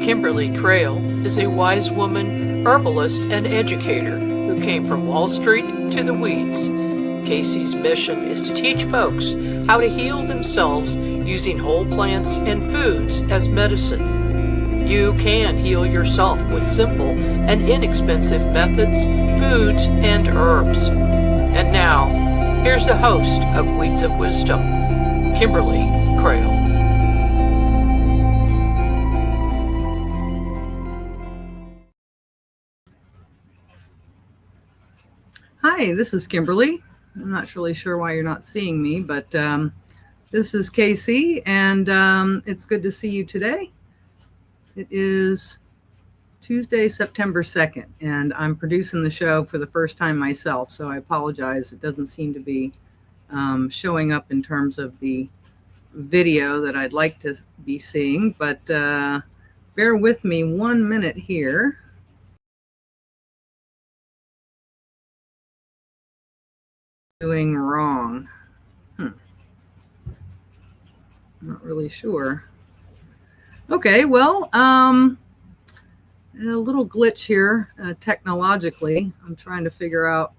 Kimberly Crail is a wise woman, herbalist, and educator who came from Wall Street to the weeds. Casey's mission is to teach folks how to heal themselves using whole plants and foods as medicine. You can heal yourself with simple and inexpensive methods, foods, and herbs. And now, here's the host of Weeds of Wisdom, Kimberly Crail. Hi, this is Kimberly. I'm not really sure why you're not seeing me, but this is Casey, and it's good to see you today. It is Tuesday, September 2nd, and I'm producing the show for the first time myself, so I apologize. It doesn't seem to be showing up in terms of the video that I'd like to be seeing, but bear with me 1 minute here. Doing wrong. Not really sure. Okay, well, a little glitch here technologically. I'm trying to figure out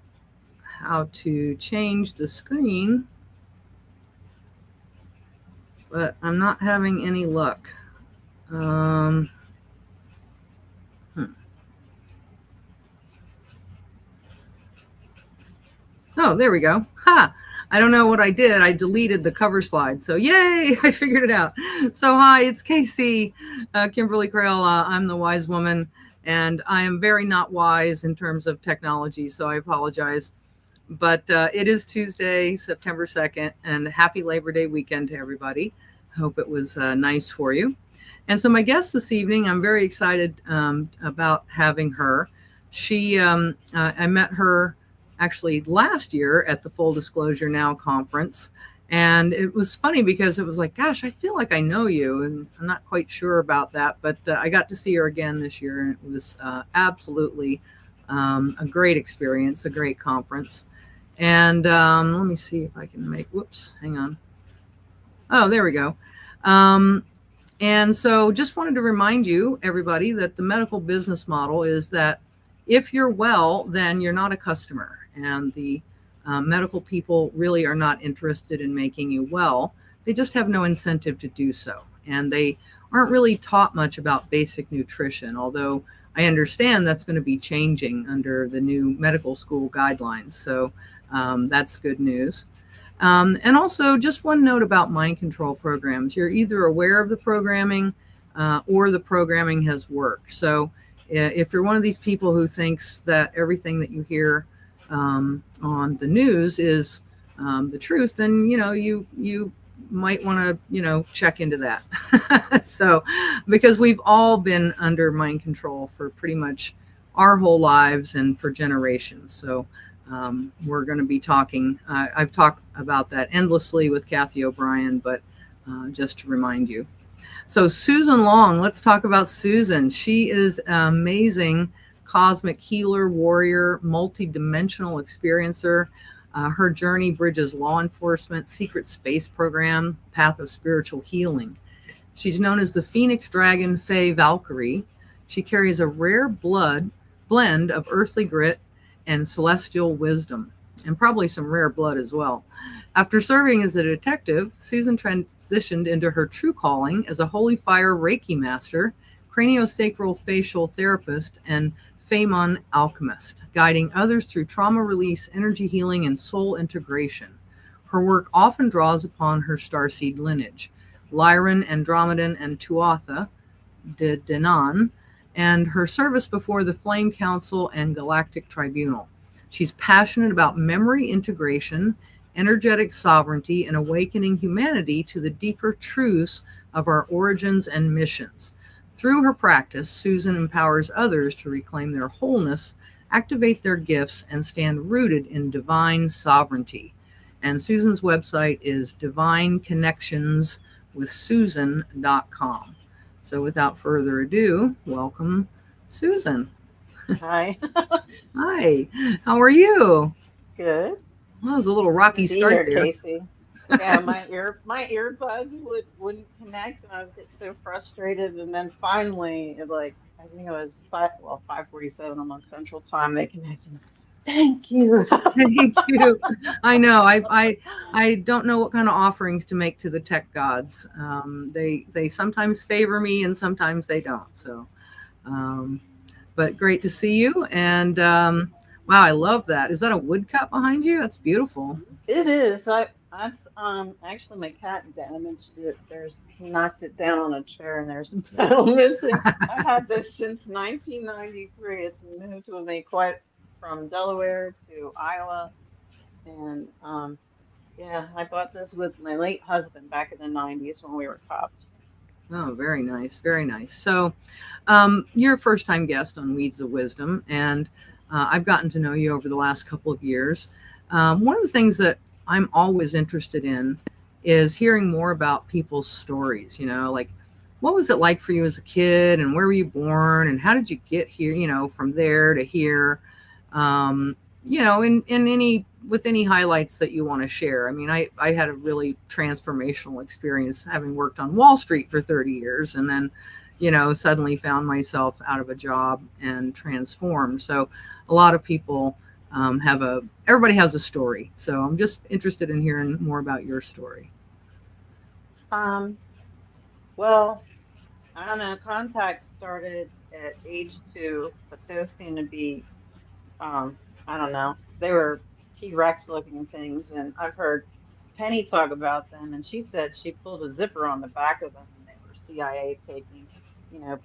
how to change the screen, but I'm not having any luck. Oh, there we go. Ha! I don't know what I did. I deleted the cover slide. So yay, I figured it out. So hi, it's Casey, Kimberly Crail. I'm the wise woman, and I am very not wise in terms of technology, so I apologize. But it is Tuesday, September 2nd, and happy Labor Day weekend to everybody. Hope it was nice for you. And so my guest this evening, I'm very excited about having her. She, I met her actually last year at the Full Disclosure Now conference. And it was funny because it was like, gosh, I feel like I know you. And I'm not quite sure about that, but I got to see her again this year. And it was absolutely a great experience, a great conference. And let me see if I can make, whoops, hang on. Oh, there we go. And so just wanted to remind you, everybody, that the medical business model is that if you're well, then you're not a customer. And the medical people really are not interested in making you well. They just have no incentive to do so. And they aren't really taught much about basic nutrition, although I understand that's going to be changing under the new medical school guidelines. So that's good news. And also just one note about mind control programs. You're either aware of the programming or the programming has worked. So if you're one of these people who thinks that everything that you hear on the news is the truth, then you might want to check into that. So because we've all been under mind control for pretty much our whole lives and for generations. So we're going to be talking. I've talked about that endlessly with Kathy O'Brien, but just to remind you. So Susan Long, let's talk about Susan. She is an amazing cosmic healer, warrior, multidimensional experiencer. Her journey bridges law enforcement, secret space program, path of spiritual healing. She's known as the Phoenix Dragon Fae Valkyrie. She carries a rare blend of earthly grit and celestial wisdom, and probably some rare blood as well. After serving as a detective, Susan transitioned into her true calling as a Holy Fire Reiki Master, Craniosacral Fascial Therapist, and Faemon Alchemist, guiding others through trauma release, energy healing, and soul integration. Her work often draws upon her starseed lineage, Lyran, Andromedan, and Tuatha Dé Danann, and her service before the Flame Council and Galactic Tribunal. She's passionate about memory integration, energetic sovereignty, and awakening humanity to the deeper truths of our origins and missions. Through her practice, Susan empowers others to reclaim their wholeness, activate their gifts, and stand rooted in divine sovereignty. And Susan's website is divineconnectionswithsusan.com. So without further ado, welcome, Susan. Hi. Hi. How are you? Good. Well, it was a little rocky start there. Casey. Yeah, my earbuds wouldn't connect, and I was getting so frustrated. And then finally, I think it was 5:47 on Central Time, they connected. Thank you. Thank you. I know. I don't know what kind of offerings to make to the tech gods. They sometimes favor me and sometimes they don't. So, um, but great to see you. And wow, I love that. Is that a woodcut behind you? That's beautiful. It is. That's actually my cat damaged it. He knocked it down on a chair and there's a panel missing. I've had this since 1993. It's moved with me quite from Delaware to Iowa, and yeah, I bought this with my late husband back in the 90s when we were cops. Oh, very nice. Very nice. So, you're a first time guest on Weeds of Wisdom, and I've gotten to know you over the last couple of years. One of the things that I'm always interested in is hearing more about people's stories, like what was it like for you as a kid, and where were you born, and how did you get here, from there to here? Um, in any with any highlights that you want to share. I mean, I had a really transformational experience having worked on Wall Street for 30 years and then, suddenly found myself out of a job and transformed. So a lot of people everybody has a story. So I'm just interested in hearing more about your story. Um, well, I don't know. Contact started at age 2, but those seem to be, I don't know. They were T-Rex looking things, and I've heard Penny talk about them, and she said she pulled a zipper on the back of them, and they were CIA taking,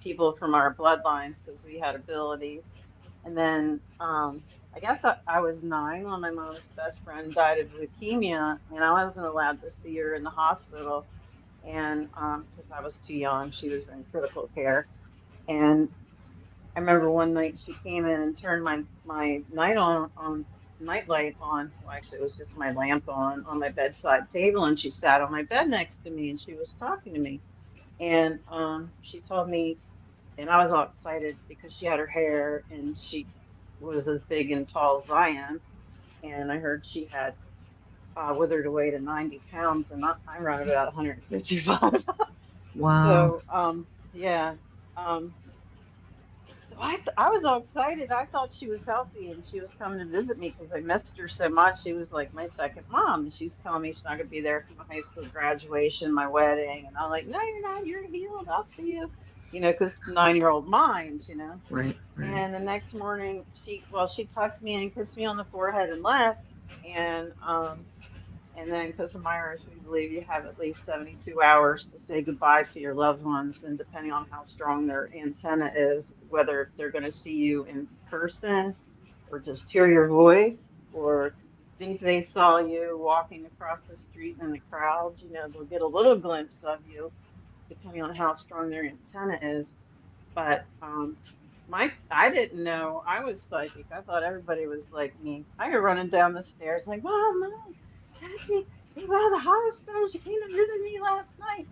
people from our bloodlines because we had abilities. And then I guess I was 9 when my mom's best friend died of leukemia, and I wasn't allowed to see her in the hospital, and because I was too young, she was in critical care. And I remember one night she came in and turned my night light on. Well, actually, it was just my lamp on my bedside table, and she sat on my bed next to me, and she was talking to me. And she told me, and I was all excited because she had her hair, and she was as big and tall as I am. And I heard she had withered away to 90 pounds, and I run about 155. Wow. So, yeah. Um, So I was all excited. I thought she was healthy and she was coming to visit me because I missed her so much. She was like my second mom. And she's telling me she's not going to be there for my high school graduation, my wedding. And I'm like, no, you're not. You're healed. I'll see you. Because 9-year-old mind. Right, right. And the next morning, she tucked me in, kissed me on the forehead, and left. And then, because of Irish, we believe you have at least 72 hours to say goodbye to your loved ones. And depending on how strong their antenna is, whether they're going to see you in person or just hear your voice or think they saw you walking across the street in the crowd, they'll get a little glimpse of you depending on how strong their antenna is. But I didn't know I was psychic. I thought everybody was like me. I go running down the stairs like, Mom, Kathy is out of the hospital. She came to visit me last night.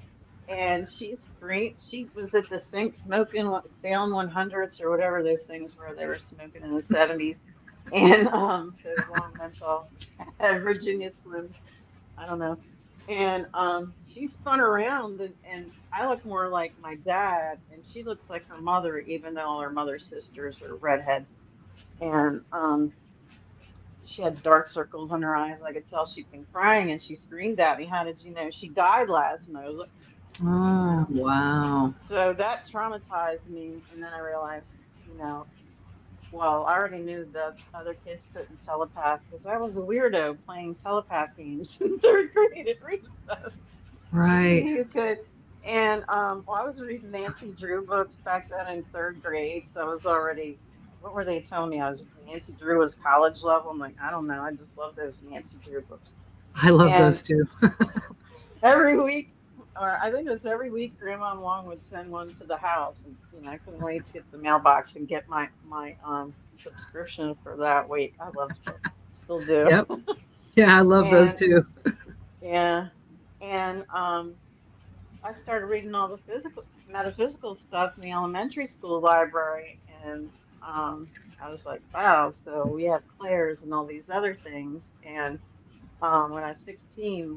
And she screamed. She was at the sink smoking Salem 100s or whatever those things were they were smoking in the 70s. And those long menthols, Virginia Slims. I don't know. And she spun around and I look more like my dad and she looks like her mother, even though all her mother's sisters are redheads. And she had dark circles on her eyes. I could tell she'd been crying and she screamed at me, How did you know she died last night? You Oh, know? wow. So that traumatized me. And then I realized, you know, well, I already knew the other kids couldn't telepath because I was a weirdo playing telepath games in 3rd grade at recess. Right. You could. And well, I was reading Nancy Drew books back then in 3rd grade, so I was already. What were they telling me? Nancy Drew was college level. I'm like, I don't know. I just love those Nancy Drew books. I love And those too. every week, or I think it was every week, Grandma Long would send one to the house, and I couldn't wait to get to the mailbox and get my subscription for that. Wait, I loved books, still do. Yep. Yeah, I love those And too. yeah, and I started reading all the physical metaphysical stuff in the elementary school library, and I was like, wow, so we have clairs and all these other things. And when I was 16,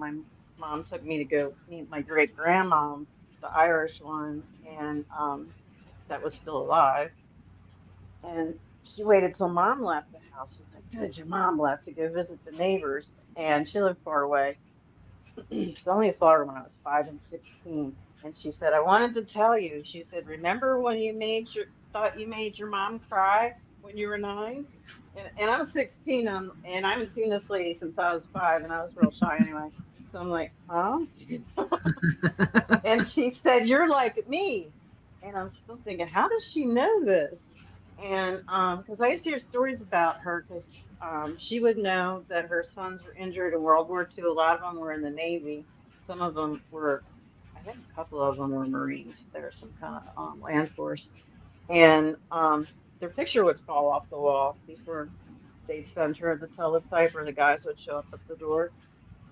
mom took me to go meet my great grandmom, the Irish one, and that was still alive. And she waited till mom left the house. She's like, "Good, your mom left to go visit the neighbors," and she lived far away. So I only saw her when I was 5 and 16. And she said, "I wanted to tell you." She said, "Remember when you thought you made your mom cry when you were 9?" And I was 16, and I haven't seen this lady since I was 5, and I was real shy anyway. So I'm like, "Huh?" And she said, "You're like me." And I'm still thinking, how does she know this? And because I used to hear stories about her, because she would know that her sons were injured in World War II. A lot of them were in the Navy. Some of them were, I think a couple of them were Marines. They're some kind of land force. And their picture would fall off the wall before they'd send her the teletype, or the guys would show up at the door.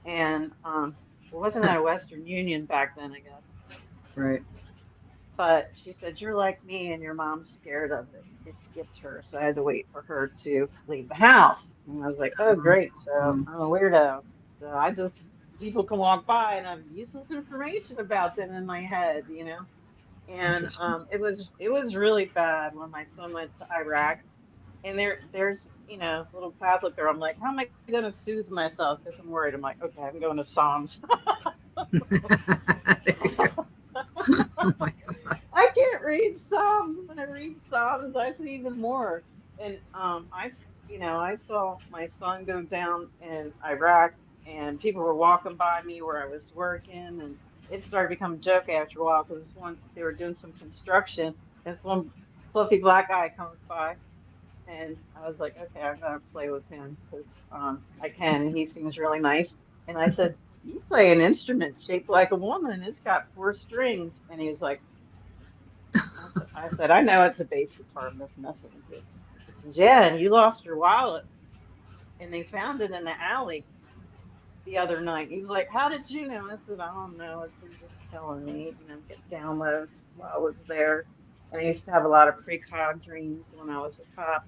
And it wasn't a Western Union back then, I guess. Right. But she said, "You're like me, and your mom's scared of it. It skipped her." So I had to wait for her to leave the house. And I was like, "Oh, great. So Um, I'm a weirdo. So I just, people can walk by and I have useless information about them in my head, you know?" And Interesting. it was really bad when my son went to Iraq. And there's, little Catholic girl. I'm like, how am I going to soothe myself? Because I'm worried. I'm like, okay, I'm going to Psalms. There you go. Oh my God. I can't read Psalms. When I read Psalms, I see even more. And I saw my son go down in Iraq, and people were walking by me where I was working, and it started to become a joke after a while, because one they were doing some construction. This one fluffy black guy comes by, and I was like, okay, I'm gonna play with him because I can. He seems really nice. And I said, "You play an instrument shaped like a woman. It's got 4 strings." And he's like, I know it's a bass guitar. I'm just messing with you." He says, "Yeah, and you lost your wallet, and they found it in the alley the other night." He's like, "How did you know?" I said, "I don't know. They're just telling me, get downloads while I was there." And I used to have a lot of precog dreams when I was a cop.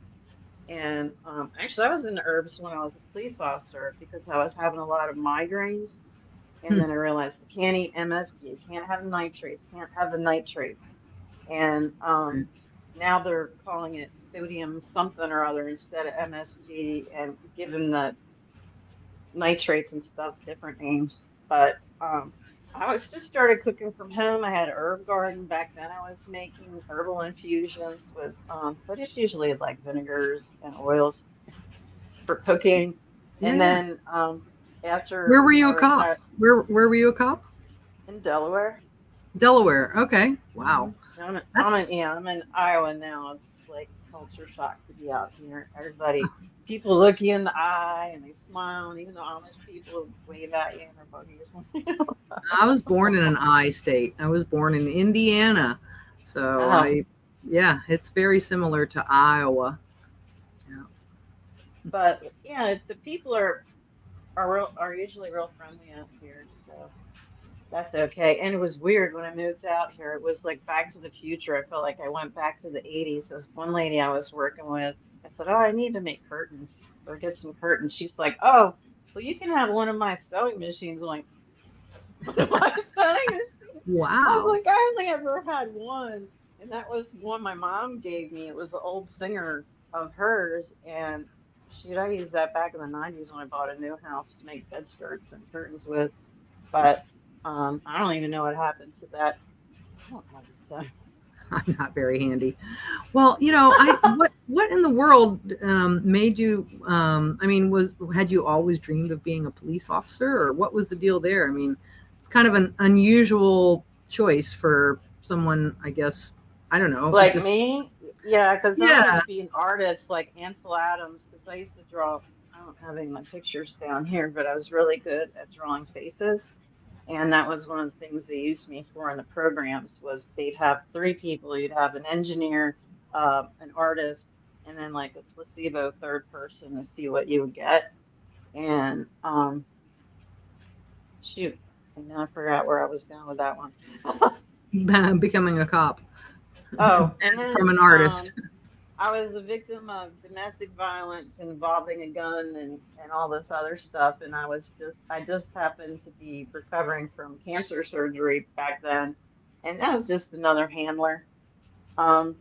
And actually, I was in the herbs when I was a police officer, because I was having a lot of migraines. And Hmm. then I realized you can't eat MSG, can't have the nitrates, can't have the nitrates. And Right. now they're calling it sodium something or other instead of MSG, and giving the nitrates and stuff different names. But I was just started cooking from home. I had an herb garden back then. I was making herbal infusions with, but it's usually like vinegars and oils for cooking. Yeah, And yeah. then after Where were I you a cop? retired Where were you a cop? in Delaware. Delaware. Okay. Hmm. Wow. I'm in, That's yeah, I'm in Iowa now. It's like culture shock to be out here. People look you in the eye and they smile, and even the Amish people wave at you in their buggies. I was born in an I state. I was born in Indiana. So Oh, yeah, it's very similar to Iowa. Yeah. but yeah, the people are usually real friendly out here, so that's okay. And it was weird when I moved out here. It was like Back to the Future. I felt like I went back to the 80s. This one lady I was working with, I said, "Oh, I need to make curtains or get some curtains." She's like, "Oh, well, you can have one of my sewing machines." I'm like, "One of my sewing machines?" I was Wow. like, "I only ever had one." And that was one my mom gave me. It was an old Singer of hers. And shoot, I used that back in the 90s when I bought a new house to make bed skirts and curtains with. But I don't even know what happened to that. I don't have the set. I'm not very handy. Well, I what in the world made you? I mean, had you always dreamed of being a police officer, or what was the deal there? I mean, it's kind of an unusual choice for someone, I guess. I don't know. Like Just me? Yeah, because I wanted yeah. to be an artist like Ansel Adams, because I used to draw. I don't have any of my pictures down here, but I was really good at drawing faces. And that was one of the things they used me for in the programs, was they'd have 3 people. You'd have an engineer, an artist, and then like a placebo third person to see what you would get. And shoot, and now I forgot where I was going with that one. Becoming a cop Oh, and then from an artist. I was the victim of domestic violence involving a gun and all this other stuff. And I just happened to be recovering from cancer surgery back then. And that was just another handler. Um,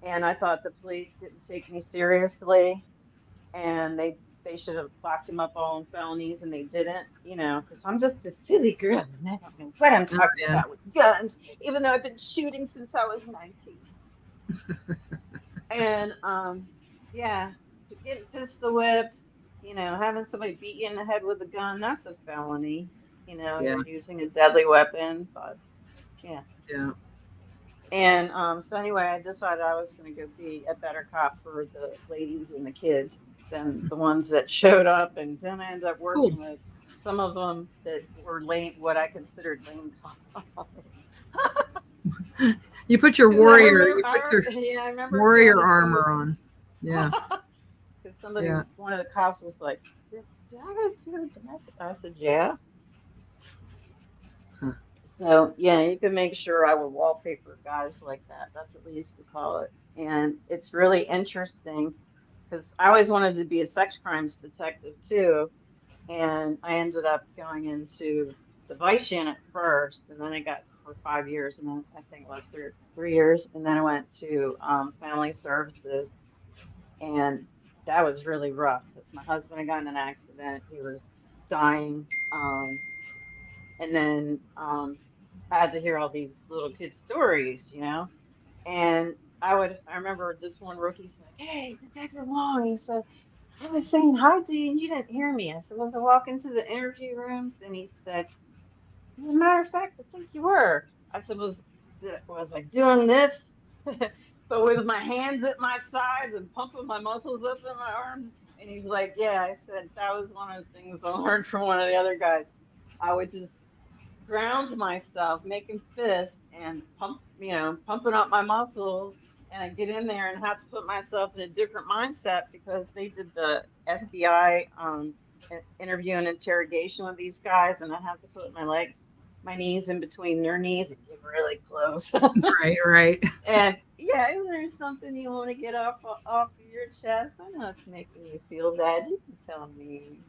and I thought the police didn't take me seriously, and they should have locked him up all in felonies, and they didn't, you know, because I'm just a silly girl and I don't know what I'm Oh, talking yeah. about with guns, even though I've been shooting since I was 19. And yeah, getting pistol whipped, you know, having somebody beat you in the head with a gun, that's a felony. You know, Yeah. you're using a deadly weapon, but yeah. Yeah. And so anyway, I decided I was going to go be a better cop for the ladies and the kids than the ones that showed up. And then I ended up Cool. working with some of them that were lame, what I considered lame cops. You put your 'Cause yeah, I remember warrior telling armor somebody, on. Yeah. because Yeah. one of the cops was like, did I go to domestic? I said, yeah. Huh. So yeah, you can make sure I would wallpaper guys like that. That's what we used to call it. And it's really interesting because I always wanted to be a sex crimes detective too. And I ended up going into the vice unit first, and then I got for 5 years, and then I think it was 3 years, and then I went to family services, and that was really rough because my husband had gotten in an accident. He was dying. And then I had to hear all these little kid stories, you know. And I remember this one rookie said, "Hey, Detective Long," he said, "I was saying hi to you and you didn't hear me." I said, "Was I walking to the interview rooms?" And he said, "As a matter of fact, I think you were." I said, Was I doing this?" But with my hands at my sides and pumping my muscles up in my arms. And he's like, "Yeah." I said, "That was one of the things I learned from one of the other guys. I would just ground myself, making fists and pumping up my muscles. And I get in there and have to put myself in a different mindset because they did the FBI interview and interrogation with these guys, and I have to put my knees in between their knees and get really close. Right. Right. And yeah, if there's something you want to get off of your chest, I know it's making you feel bad. You can tell me.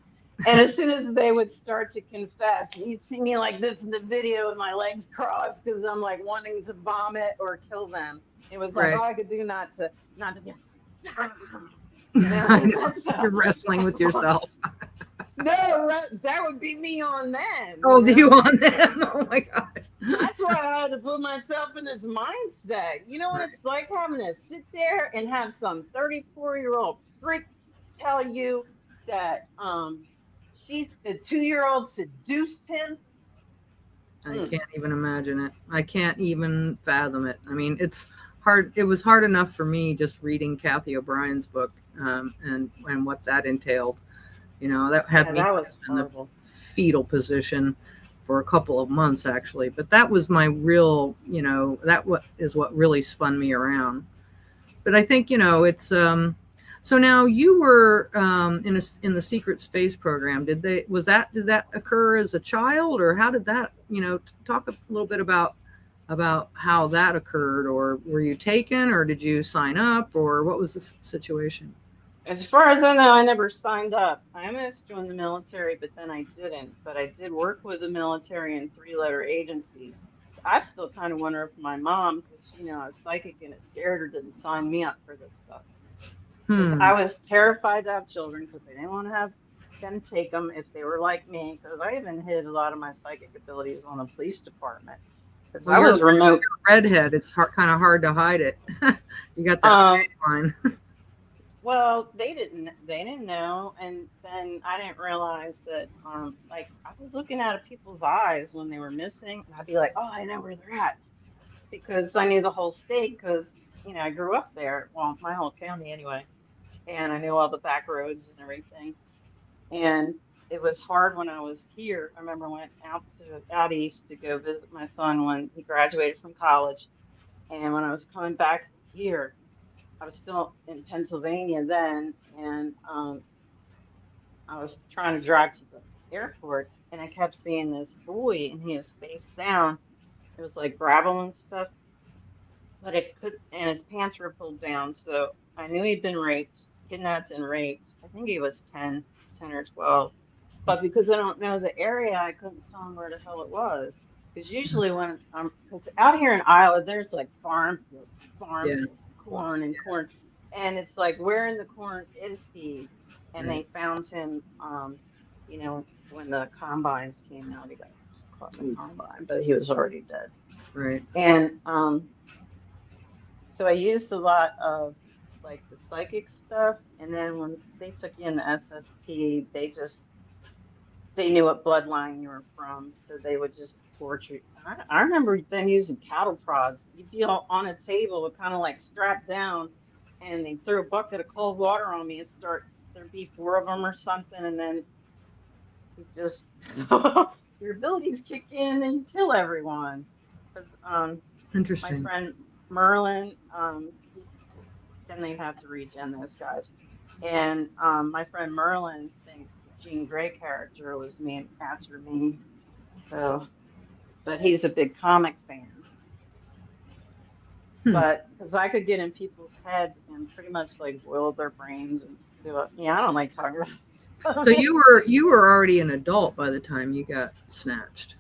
And as soon as they would start to confess, you'd see me like this in the video with my legs crossed because I'm like wanting to vomit or kill them. It was like Right. all I could do not to get. You know, I know. that's how. You're wrestling with yourself. No, that would be me on them. Oh, You do you know? on them? Oh my God. That's why I had to put myself in this mindset. You know what Right. it's like having to sit there and have some 34-year-old freak tell you that she's the 2-year-old seduced him. I can't even imagine it. I can't even fathom it. I mean, it's hard. It was hard enough for me just reading Kathy O'Brien's book and what that entailed. You know, that had Yeah, me that was in the horrible. fetal position for a couple of months, actually. But that was my real, you know, is what really spun me around. But I think, you know, it's so now you were in the secret space program. Did that occur as a child, or how did that, you know, talk a little bit about how that occurred, or were you taken, or did you sign up, or what was the situation? As far as I know, I never signed up. I almost joined the military, but then I didn't. But I did work with the military in three-letter agencies. So I still kind of wonder if my mom, because you know I was psychic and it scared her, didn't sign me up for this stuff. Because Hmm. I was terrified to have children because I didn't want to have them take them if they were like me. Because I even hid a lot of my psychic abilities on the police department. Because Well, I you're a was remote. redhead. It's kind of hard to hide it. You got that Um, fake line. Well, they didn't know, and then I didn't realize that like I was looking out of people's eyes when they were missing, and I'd be like, "Oh, I know where they're at," because I knew the whole state because you know I grew up there, well, my whole county anyway, and I knew all the back roads and everything. And it was hard when I was here. I remember I went out east to go visit my son when he graduated from college, and when I was coming back here, I was still in Pennsylvania then, and I was trying to drive to the airport, and I kept seeing this boy, and he was face down. It was like gravel and stuff, but it could, and his pants were pulled down. So I knew he'd been raped, kidnapped and raped. I think he was 10 or 12. But because I don't know the area, I couldn't tell him where the hell it was. Because usually when because out here in Iowa, there's like farm Yeah. fields, corn and corn. And it's like, where in the corn is he? And Right. they found him, when the combines came out, he got caught in the Oof. combine, but he was already dead. Right. And so I used a lot of like the psychic stuff, and then when they took you in the SSP, they knew what bloodline you were from, so they would just torture you. I remember them using cattle prods. You'd be all on a table, with kind of like strapped down, and they threw a bucket of cold water on me and there'd be four of them or something, and then you just your abilities kick in and you kill everyone. Because my Interesting. friend Merlin, then they'd have to regen those guys. And my friend Merlin thinks the Jean Grey character was named after me. So, but he's a big comic fan. Hmm. But because I could get in people's heads and pretty much like boil their brains and do it. Yeah, I don't like talking about So it. you were already an adult by the time you got snatched.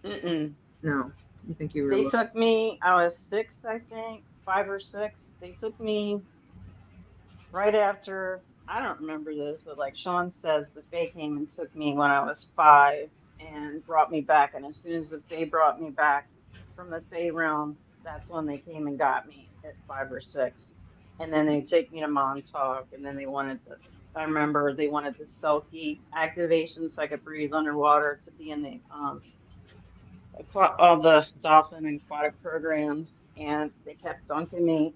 Mm-mm. No, you think you were They little? took me, I was 6, I think, 5 or 6. They took me right after, I don't remember this, but like Sean says, the Fae came and took me when I was 5 and brought me back. And as soon as the Fae brought me back from the Fae realm, that's when they came and got me at 5 or 6. And then they take me to Montauk, and then I remember they wanted the Selkie activation so I could breathe underwater to be in the all the dolphin and aquatic programs, and they kept dunking me.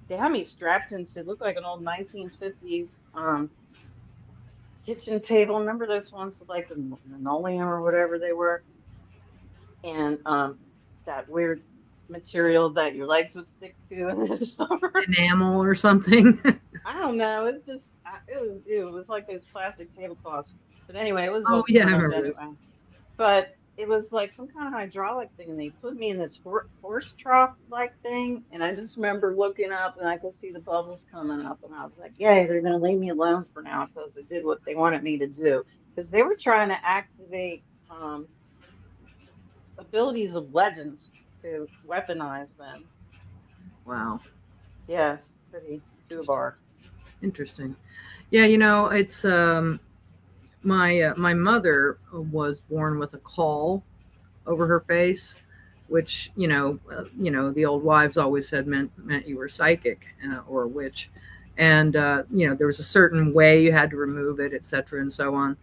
They had me strapped into look like an old 1950s kitchen table. Remember those ones with like the linoleum or whatever they were, and that weird material that your legs would stick to in the summer. Enamel or something? I don't know. It's just it was like those plastic tablecloths. But anyway, it was Oh all yeah, I torn up remember this. anyway. But it was like some kind of hydraulic thing, and they put me in this horse trough like thing, and I just remember looking up, and I could see the bubbles coming up, and I was like, "Yay, they're gonna leave me alone for now because I did what they wanted me to do." Because they were trying to activate abilities of legends to weaponize them. Wow, Yes, pretty foobar. interesting. Yeah, it's my mother was born with a caul over her face, which the old wives always said meant you were psychic or a witch, and there was a certain way you had to remove it, etc., and so on.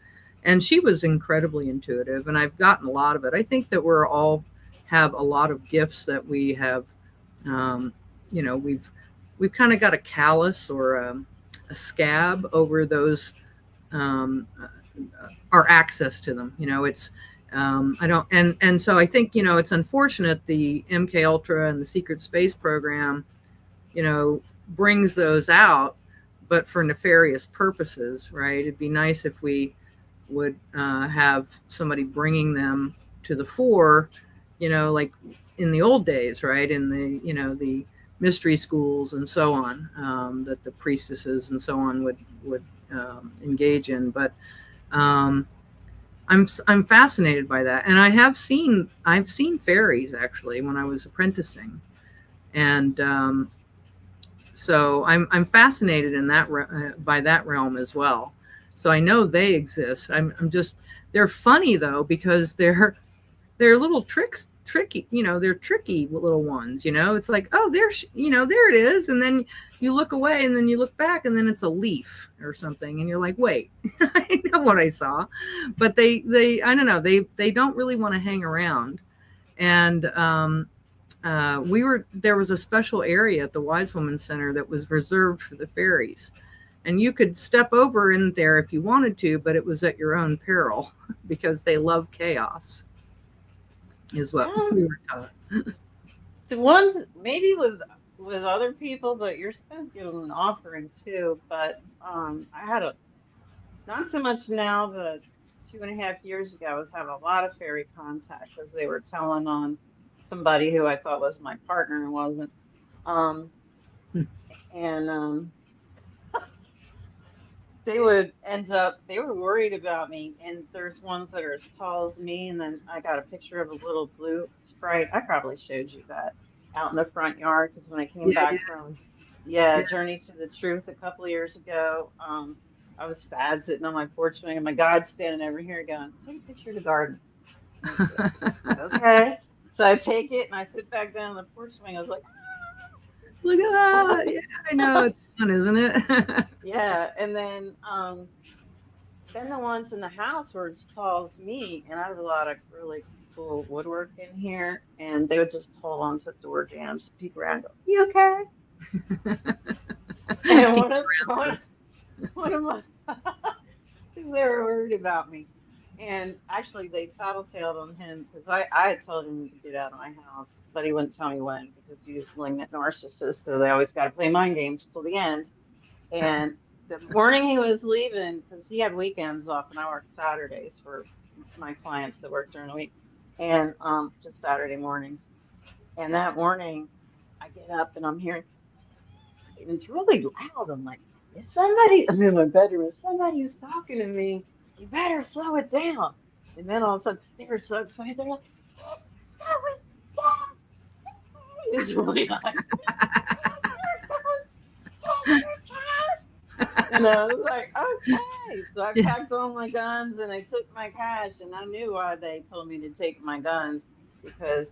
And she was incredibly intuitive, and I've gotten a lot of it. I think that we're all have a lot of gifts that we have. Um, we've kind of got a callus or a scab over those our access to them. It's I don't and so I think it's unfortunate the MK Ultra and the secret space program brings those out, but for nefarious purposes, right? It'd be nice if we would have somebody bringing them to the fore, like in the old days, right? In the mystery schools and so on, that the priestesses and so on would engage in. But I'm fascinated by that, and I've seen fairies actually when I was apprenticing, and so I'm fascinated in that by that realm as well. So I know they exist. I'm just they're funny though because they're little tricky. They're tricky little ones. It's like, oh, there it is, and then you look away, and then you look back, and then it's a leaf or something, and you're like, wait, I know what I saw, but they I don't know, they don't really want to hang around, and there was a special area at the Wise Woman Center that was reserved for the fairies. And you could step over in there if you wanted to, but it was at your own peril because they love chaos, is what Um, we were taught. the ones maybe with other people, but you're supposed to give them an offering too. But I had a not so much now, but 2.5 years ago, I was having a lot of fairy contact because they were telling on somebody who I thought was my partner and wasn't. Um, and they would end up, they were worried about me. And there's ones that are as tall as me. And then I got a picture of a little blue sprite. I probably showed you that out in the front yard because when I came Yeah, back yeah, from, yeah, yeah. Journey to the Truth a couple of years ago, I was sad sitting on my porch swing and my God's standing over here going, take a picture of the garden. I said, okay. So I take it and I sit back down on the porch swing. I was like, Look at that. Yeah, I know. It's fun, isn't it? yeah. And then the ones in the house were as tall as me, and I have a lot of really cool woodwork in here, and they would just hold on to door jams, peek around, and go, "You okay?" And Peek one of my, they were worried about me, and actually they tattletaled on him because I had told him to get out of my house, but he wouldn't tell me when because he was a malignant narcissist, so they always got to play mind games till the end. And the morning he was leaving, because he had weekends off and I worked Saturdays for my clients that work during the week, and just Saturday mornings. And that morning, I get up and I'm hearing it was really loud. I'm like, is somebody? I'm in my bedroom. If somebody's talking to me, you better slow it down. And then all of a sudden, they were so excited. They're like, it's going down. It's really like, take your cash. And I was like, okay. So I Yeah. packed all my guns and I took my cash. And I knew why they told me to take my guns because,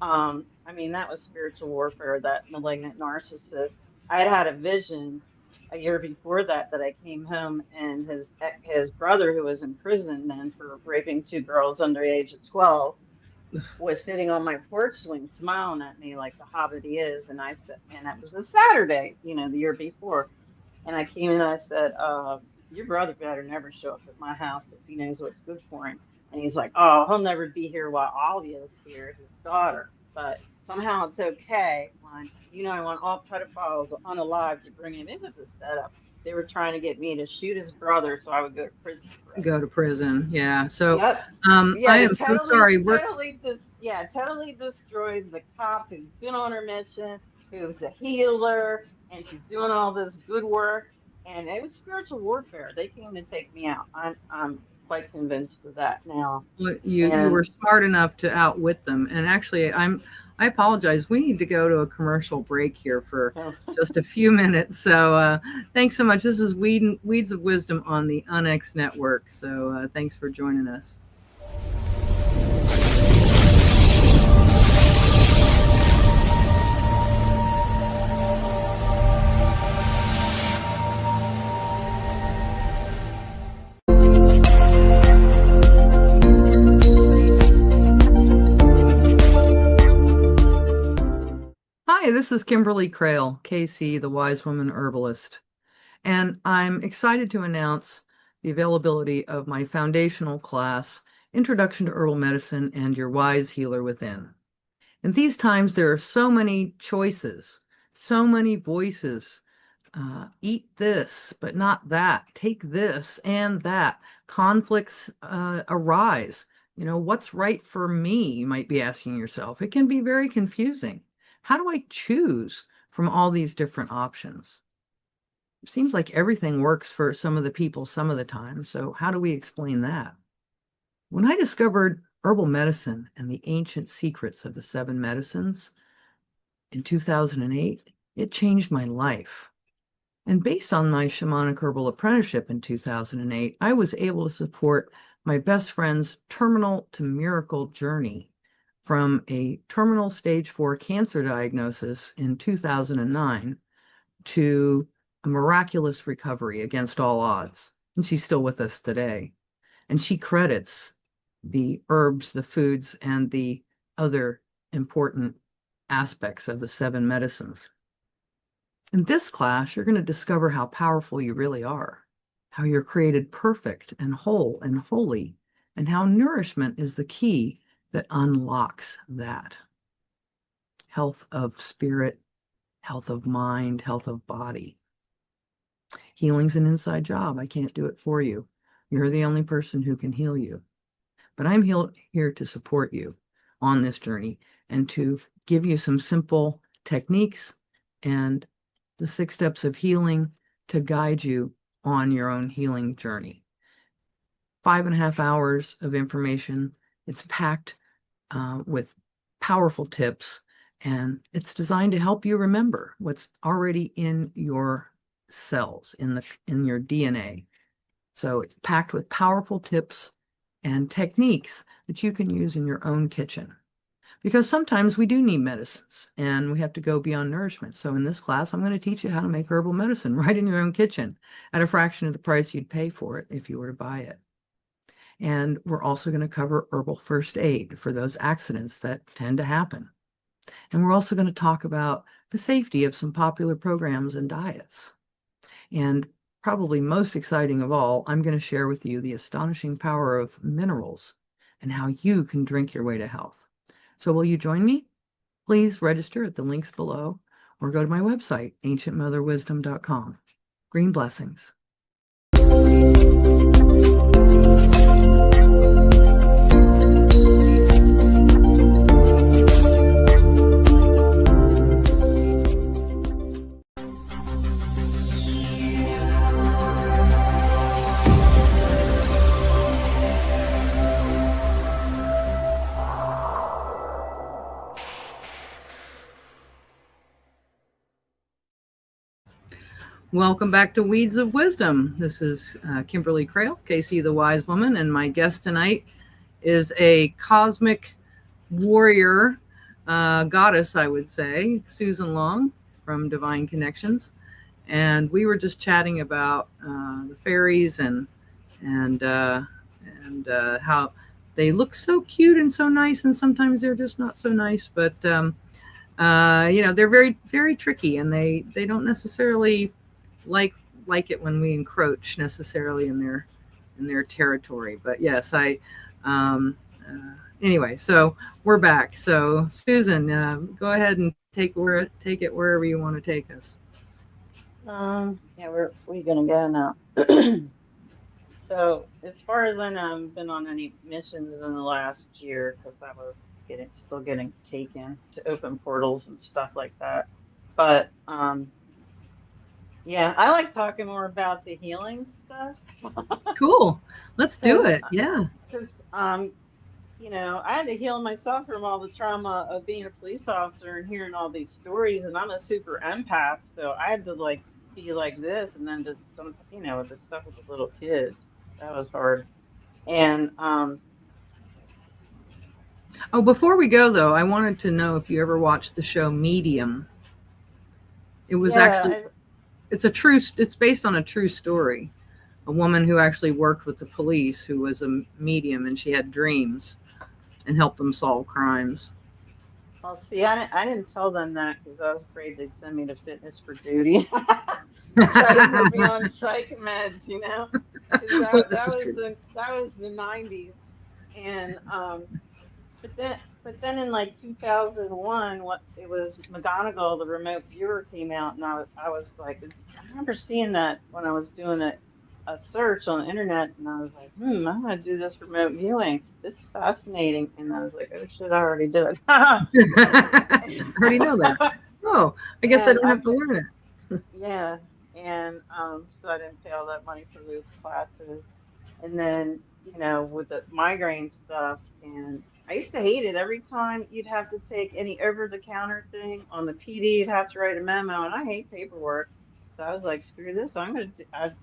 I mean, that was spiritual warfare, that malignant narcissist. I had had a vision a year before that I came home and his brother, who was in prison then for raping two girls under the age of 12, was sitting on my porch swing smiling at me like the hobbit he is. And I said, and that was a Saturday, the year before. And I came in and I said, your brother better never show up at my house if he knows what's good for him. And he's like, oh, he'll never be here while Olivia's here, his daughter. But somehow it's okay when, I want all pedophiles unalive to bring him. It was a setup. They were trying to get me to shoot his brother so I would go to prison forever. Go to prison. Yeah. So Yep. I Yeah, they am so sorry. totally destroyed the cop who's been on her mission, who's a healer, and she's doing all this good work. And it was spiritual warfare. They came to take me out. I'm quite convinced of that now. You And were smart enough to outwit them. And actually, I apologize. We need to go to a commercial break here for so, just a few minutes. So thanks so much. This is Weeds of Wisdom on the UNX Network. So thanks for joining us. Hi, this is Kimberly Crail, KC, the Wise Woman Herbalist, and I'm excited to announce the availability of my foundational class, Introduction to Herbal Medicine and Your Wise Healer Within. In these times, there are so many choices, so many voices. Eat this, but not that. Take this and that. Conflicts arise. What's right for me? You might be asking yourself. It can be very confusing. How do I choose from all these different options? It seems like everything works for some of the people some of the time. So how do we explain that? When I discovered herbal medicine and the ancient secrets of the 7 medicines in 2008, it changed my life. And based on my shamanic herbal apprenticeship in 2008, I was able to support my best friend's terminal to miracle journey from a terminal stage 4 cancer diagnosis in 2009 to a miraculous recovery against all odds. And she's still with us today. And she credits the herbs, the foods, and the other important aspects of the 7 medicines. In this class, you're going to discover how powerful you really are, how you're created perfect and whole and holy, and how nourishment is the key that unlocks that. Health of spirit, health of mind, health of body. Healing's an inside job. I can't do it for you. You're the only person who can heal you. But I'm here to support you on this journey and to give you some simple techniques and the 6 steps of healing to guide you on your own healing journey. 5.5 hours of information. It's packed with powerful tips, and it's designed to help you remember what's already in your cells, in your DNA. So it's packed with powerful tips and techniques that you can use in your own kitchen. Because sometimes we do need medicines and we have to go beyond nourishment. So in this class, I'm going to teach you how to make herbal medicine right in your own kitchen at a fraction of the price you'd pay for it if you were to buy it. And we're also going to cover herbal first aid for those accidents that tend to happen. And we're also going to talk about the safety of some popular programs and diets. And probably most exciting of all, I'm going to share with you the astonishing power of minerals and how you can drink your way to health. So will you join me? Please register at the links below or go to my website, ancientmotherwisdom.com. Green blessings. Welcome back to Weeds of Wisdom. This is Kimberly Crail, Casey the Wise Woman, and my guest tonight is a cosmic warrior goddess, I would say, Susan Long from Divine Connections. And we were just chatting about the fairies and how they look so cute and so nice, and sometimes they're just not so nice. But you know, they're very, very tricky, and they don't necessarily like it when we encroach necessarily in their territory. But yes, anyway, so we're back. So Susan, go ahead and take it wherever you want to take us. Yeah, we're gonna go now. So as far as I know, I haven't been on any missions in the last year because I was still getting taken to open portals and stuff like that. But yeah, I like talking more about the healing stuff. Cool. Let's do it. Yeah. Because you know, I had to heal myself from all the trauma of being a police officer and hearing all these stories, and I'm a super empath, so I had to like be like this, and then just some, you know, with the stuff with the little kids, that was hard. And oh, before we go though, I wanted to know if you ever watched the show Medium. It was actually it's based on a true story. A woman who actually worked with the police, who was a medium, and she had dreams and helped them solve crimes. well, see, I didn't tell them that because I was afraid they'd send me to fitness for duty. Try to put me on psych meds, you know, because that was the 90s, and but then in like 2001, it was McGonagall, the remote viewer came out, and I was like, I remember seeing that when I was doing a search on the internet, and I was like, I'm gonna do this remote viewing. This is fascinating, and I was like, oh shit, I already did. I already know that. Oh, I guess I don't have to learn it. Yeah, and so I didn't pay all that money for those classes, and then you know with the migraine stuff, and I used to hate it every time you'd have to take any over-the-counter thing on the PD, you'd have to write a memo, and I hate paperwork. So I was like, screw this. I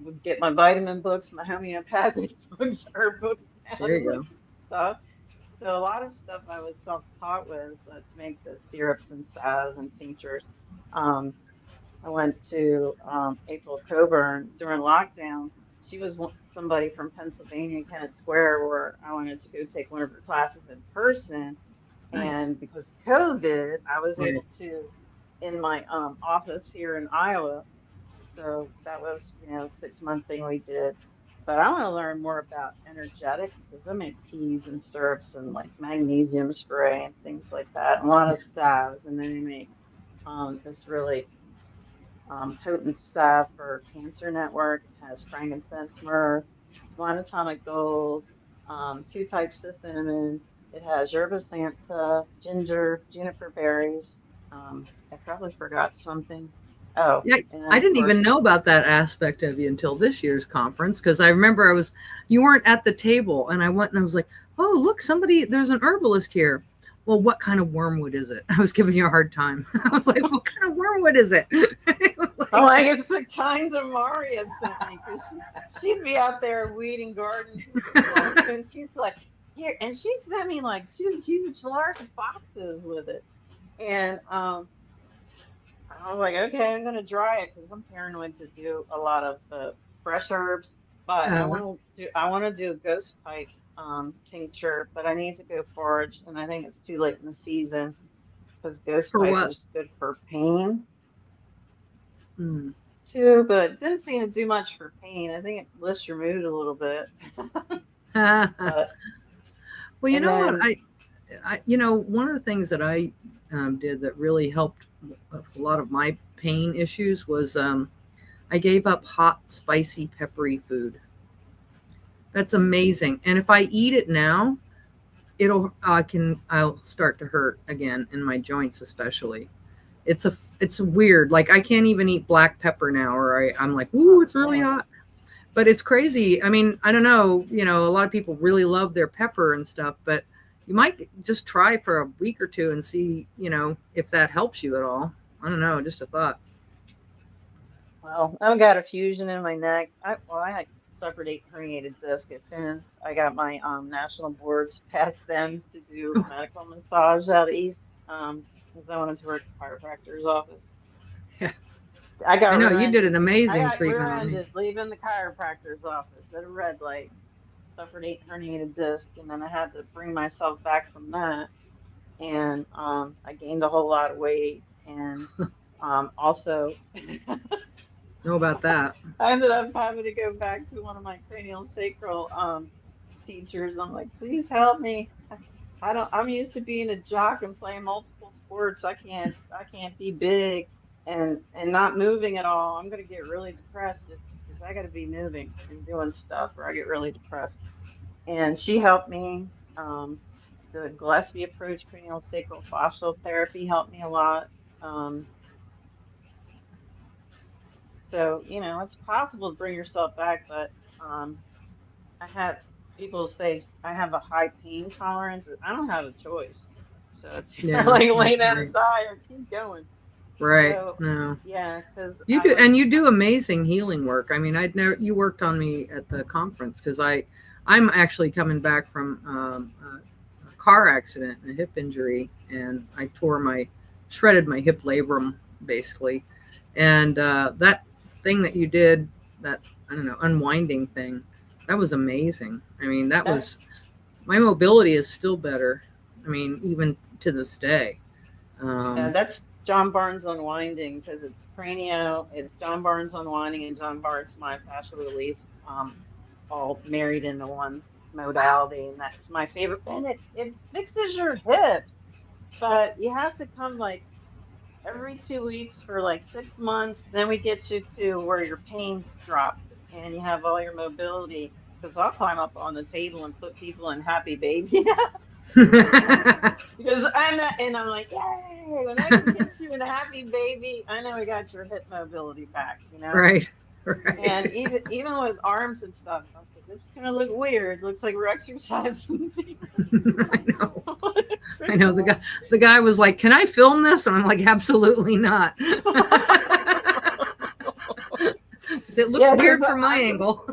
would get my vitamin books, my homeopathic books, herb books, There you go. stuff. So a lot of stuff I was self-taught with to make the syrups and salves and tinctures. Um, I went to April Coburn during lockdown. She was somebody from Pennsylvania, Kennett Square, where I wanted to go take one of her classes in person. Nice. And because of COVID, I was Right. able to in my office here in Iowa. So that was, you know, 6-month thing we did. But I want to learn more about energetics because I make teas and syrups and like magnesium spray and things like that. And a lot of salves, and then I make this really potent salve for Cancer Network. It has frankincense, myrrh, monatomic gold, 2 types of cinnamon. It has yerba santa, ginger, juniper berries. I probably forgot something. Oh, Yeah, and I of didn't course, even know about that aspect of you until this year's conference, because I remember you weren't at the table, and I went and I was like, oh, look, there's an herbalist here. Well, what kind of wormwood is it? I was giving you a hard time. I was like, what kind of wormwood is it? It was oh, like, I guess the kinds of Maria sent me because she'd be out there weeding gardens and stuff, and she's like, here, and she sent me like two huge, large boxes with it, and I was like, okay, I'm gonna dry it because I'm paranoid to do a lot of fresh herbs, but uh, I want to do a ghost pipe tincture, but I need to go forage, and I think it's too late in the season because ghost for pipe what? is good for pain Mm. too, but it didn't seem to do much for pain. I think it lifts your mood a little bit, Well, but you and know what? then One of the things that I did that really helped with a lot of my pain issues was I gave up hot, spicy, peppery food. That's amazing. And if I eat it now, I'll start to hurt again in my joints, especially. It's weird. Like I can't even eat black pepper now, or I'm like, ooh, oh it's really man, hot. But it's crazy. I mean, I don't know. A lot of people really love their pepper and stuff, but you might just try for a week or two and see, if that helps you at all. I don't know. Just a thought. well, I've got a fusion in my neck. I had suffered a herniated disc as soon as I got my national boards past them to do Oh, medical massage out east. Because I wanted to work at the chiropractor's office. yeah. I got I know you did rear-ended. an I amazing got treatment on me. rear-ended leaving the chiropractor's office at a red light. Suffered a herniated disc, and then I had to bring myself back from that. And I gained a whole lot of weight, and also Know about that. I ended up having to go back to one of my cranial sacral teachers. I'm like, please help me. I don't. I'm used to being a jock and playing multiple sports. I can't be big and not moving at all. I'm gonna get really depressed because I got to be moving and doing stuff, or I get really depressed. And she helped me. Um, the Gillespie approach, cranial sacral fascial therapy, helped me a lot. Um, so it's possible to bring yourself back, but um, I had people say I have a high pain tolerance. I don't have a choice. So it's Yeah. like lay down Right. and die or keep going. Right. So No. yeah, because You do, and you do amazing healing work. I mean, you worked on me at the conference because I'm actually coming back from a car accident, a hip injury, and I shredded my hip labrum basically. And that thing that you did, that, I don't know, unwinding thing, that was amazing. I mean, that my mobility is still better. I mean, even to this day. yeah, Um, that's John Barnes unwinding because it's John Barnes unwinding and John Barnes myofascial release, all married into one modality, and that's my favorite. And it fixes your hips, but you have to come like every 2 weeks for like 6 months. Then we get you to where your pain's dropped and you have all your mobility. Because I'll climb up on the table and put people in happy baby because I'm not, and I'm like, yay! When I can get you in a happy baby, I know we got your hip mobility back. right. And Right. even with arms and stuff, I was like, this is gonna look weird. Looks like we're exercising. I know. I know the guy was like, "Can I film this?" And I'm like, "Absolutely not." It looks Yeah, because weird from my angle.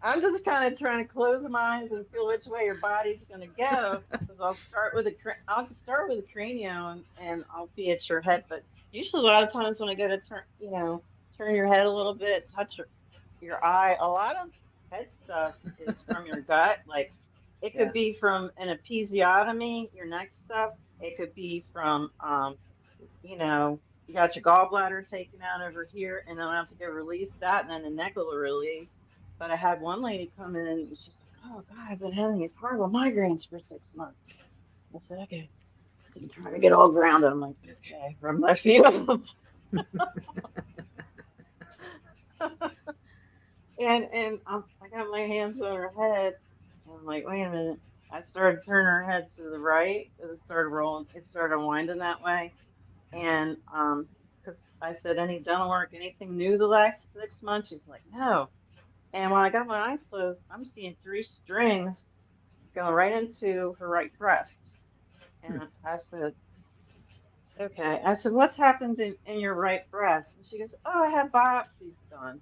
I'm just kind of trying to close my eyes and feel which way your body's going to go. Because I'll start with a cranio and I'll be at your head. But usually, a lot of times when I go to turn your head a little bit, touch your eye, a lot of head stuff is from your gut. Like it could Yeah. be from an episiotomy, your neck stuff. It could be from you got your gallbladder taken out over here, and then I have to go release that, and then the neck will release. But I had one lady come in, and she's like, "Oh God, I've been having these horrible migraines for 6 months." I said, "Okay." So I'm trying to get all grounded. I'm like, "Okay, rub my feet up." I got my hands on her head, and I'm like, "Wait a minute." I started turning her head to the right as it started rolling. It started winding that way, and because I said, any dental work, anything new the last 6 months? She's like, no. And when I got my eyes closed, I'm seeing 3 strings going right into her right breast. And I said, okay. I said, what's happened in your right breast? And she goes, oh, I had biopsies done.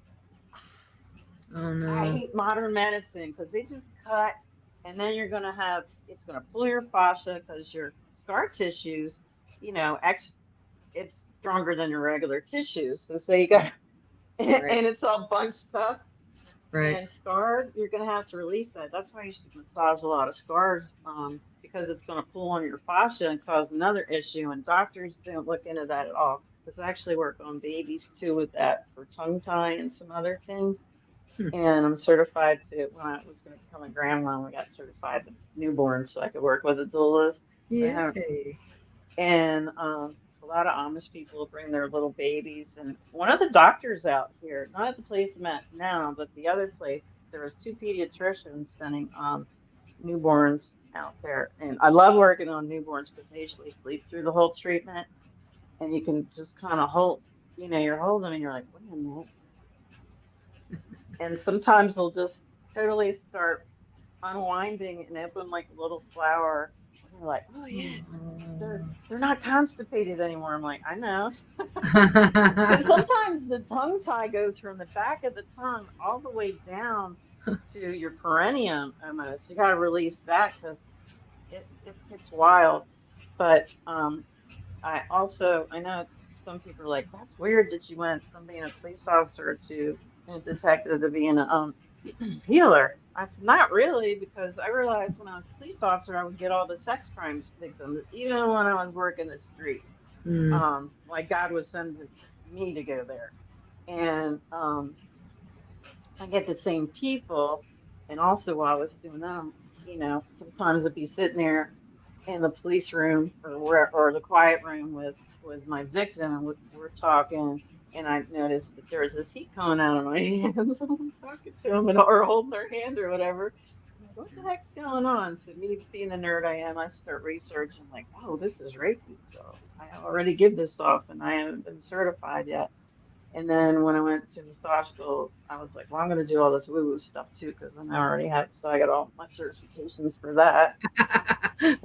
Oh I no. hate modern medicine because they just cut, and then you're gonna have it's gonna pull your fascia because your scar tissues, you know, it's stronger than your regular tissues. So you got, Right. and it's all bunched up Right. and scarred. You're gonna have to release that. That's why you should massage a lot of scars, because it's gonna pull on your fascia and cause another issue. And doctors don't look into that at all. Because I actually work on babies too with that for tongue tie and some other things. Hmm. And I'm certified to, when I was going to become a grandma, I got certified with newborns so I could work with the doulas. Yay. And a lot of Amish people bring their little babies. And one of the doctors out here, not at the place I'm at now, but the other place, there was 2 pediatricians sending newborns out there. And I love working on newborns because they usually sleep through the whole treatment. And you can just kind of hold, you're holding them and you're like, wait a minute. And sometimes they'll just totally start unwinding and open like a little flower. And they're like, oh yeah, they're not constipated anymore. I'm like, I know. And sometimes the tongue tie goes from the back of the tongue all the way down to your perineum almost. You got to release that because it's wild. But I know some people are like, that's weird that you went from being a police officer to a detective to being a healer. I said, not really, because I realized when I was a police officer, I would get all the sex crimes victims, even when I was working the street. Hmm. Like God was sending me to go there. And I get the same people. And also while I was doing them, sometimes I'd be sitting there in the police room or the quiet room with my victim, and we're talking, and I noticed that there was this heat coming out of my hands. I'm talking to him or holding their hand or whatever. I'm like, what the heck's going on? So me being the nerd I am, I start researching like, oh, this is Reiki, so I already give this off, and I haven't been certified yet. And then when I went to massage school, I was like, well, I'm going to do all this woo-woo stuff too, because I already have, so I got all my certifications for that.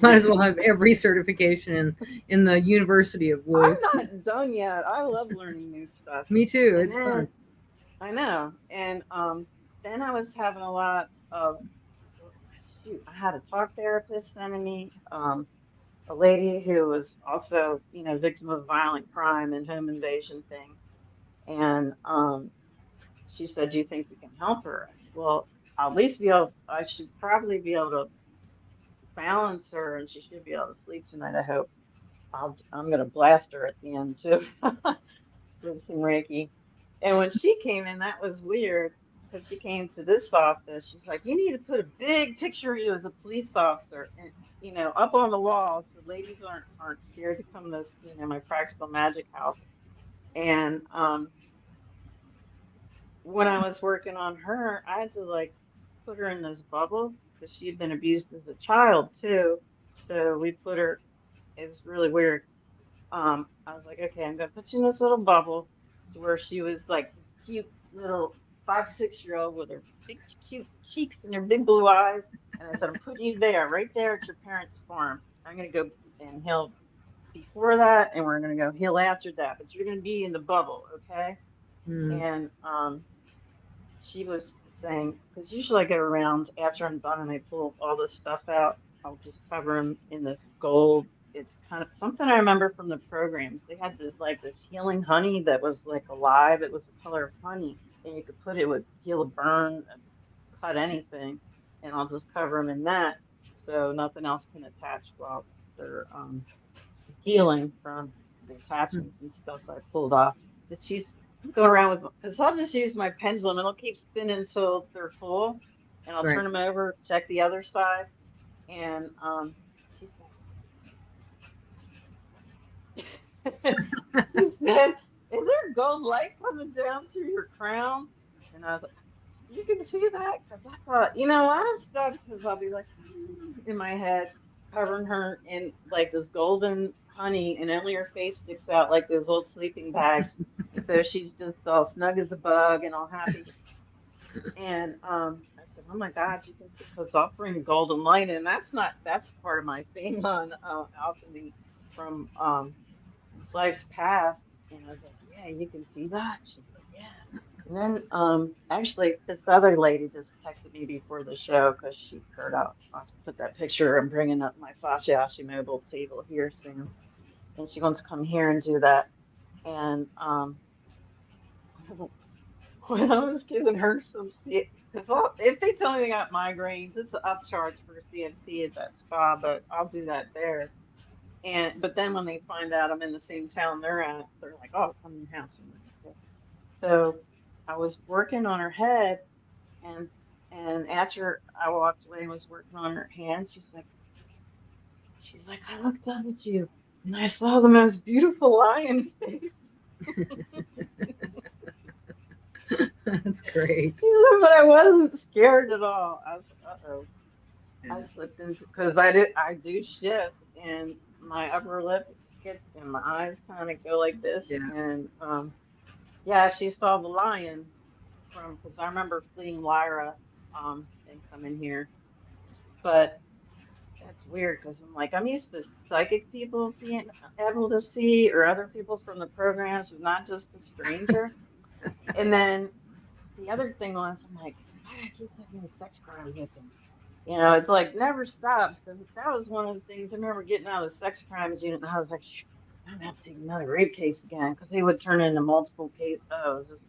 Might as well have every certification in the University of I'm Woo. not done yet. I love learning new stuff. Me too. And It's fun. then I know. And then I was having a lot of shoot, I had a talk therapist sending me a lady who was also, victim of violent crime and home invasion thing. And she said, do you think we can help her? I said, well, I'll at least I should probably be able to balance her and she should be able to sleep tonight, I hope. I'm gonna blast her at the end too with some Reiki. And when she came in, that was weird because she came to this office. She's like, "You need to put a big picture of you as a police officer, and up on the wall, so ladies aren't scared to come to this, my practical magic house." And when I was working on her, I had to like put her in this bubble because she had been abused as a child too. So we put her. It's really weird. I was like, okay, I'm gonna put you in this little bubble to where she was like this cute little 5, 6 year old with her big cute cheeks and her big blue eyes. And I said, I'm putting you there, right there at your parents' farm. I'm gonna go and heal before that, and we're gonna go heal after that. But you're gonna be in the bubble, okay? Hmm. And she was saying, because usually I go around after I'm done and I pull all this stuff out, I'll just cover them in this gold. It's kind of something I remember from the programs. They had this healing honey that was like alive. It was the color of honey, and you could put it would heal a burn, cut anything, and I'll just cover them in that so nothing else can attach while they're healing from the attachments and stuff I pulled off. But she's going around with, because I'll just use my pendulum and it'll keep spinning until they're full, and I'll Right. turn them over, check the other side, and she said, she said, "Is there gold light coming down through your crown?" And I was like, "You can see that?" Because I thought, I'm stuck because I'll be like in my head covering her in like this golden honey, and only her face sticks out like those old sleeping bags. So she's just all snug as a bug and all happy. And I said, "Oh my God, you can see because I'll bring golden light in. That's part of my Faemon alchemy from lives past." And I was like, "Yeah, you can see that." She's like, "Yeah." And then actually, this other lady just texted me before the show because she heard I'll put that picture. I'm bringing up my Fasciashi mobile table here soon, and she wants to come here and do that. And when I was giving her some because if they tell me they got migraines, it's an upcharge for a CNC at that spa, but I'll do that there. And but then when they find out I'm in the same town they're at, they're like, "Oh, come in your house." I'm like, "Okay." So I was working on her head, and after I walked away and was working on her hand, she's like, "I looked up at you and I saw the most beautiful lion face." That's great. She said, "But I wasn't scared at all." I was like, "Uh-oh." Yeah. I slipped into because I do shift and my upper lip gets and my eyes kind of go like this, Yeah. and yeah, she saw the lion from because I remember fleeing Lyra and coming here. But that's weird because I'm like, I'm used to psychic people being able to see or other people from the programs, but not just a stranger. And then the other thing was, I'm like, why do I keep getting these sex crime victims? You know, it's like never stops because that was one of the things I remember getting out of the sex crimes unit. And I was like, I'm gonna have to take another rape case again because they would turn into multiple case. Oh, it was just,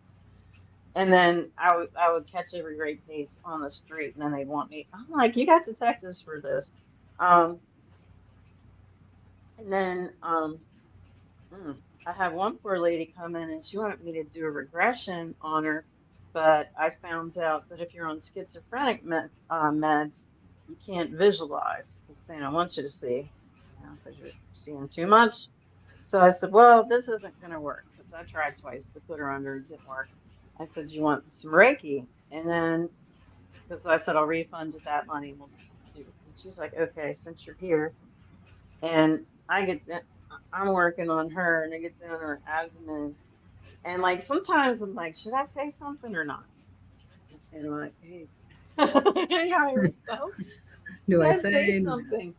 and then I would catch every rape case on the street, and then they'd want me. I'm like, you got detectives for this. Um, and then mm, I had one poor lady come in and she wanted me to do a regression on her, but I found out that if you're on schizophrenic meds, you can't visualize because they don't want you to see, because you're seeing too much. So I said, well, this isn't going to work because I tried twice to put her under, it didn't work. I said, you want some Reiki? And then, because I said, I'll refund you that money and we'll just do. And she's like, okay, since you're here. And I'm working on her and I get down her abdomen. And like sometimes I'm like, should I say something or not? And I'm like, hey, yeah, yourself. Do Should I I say say? something?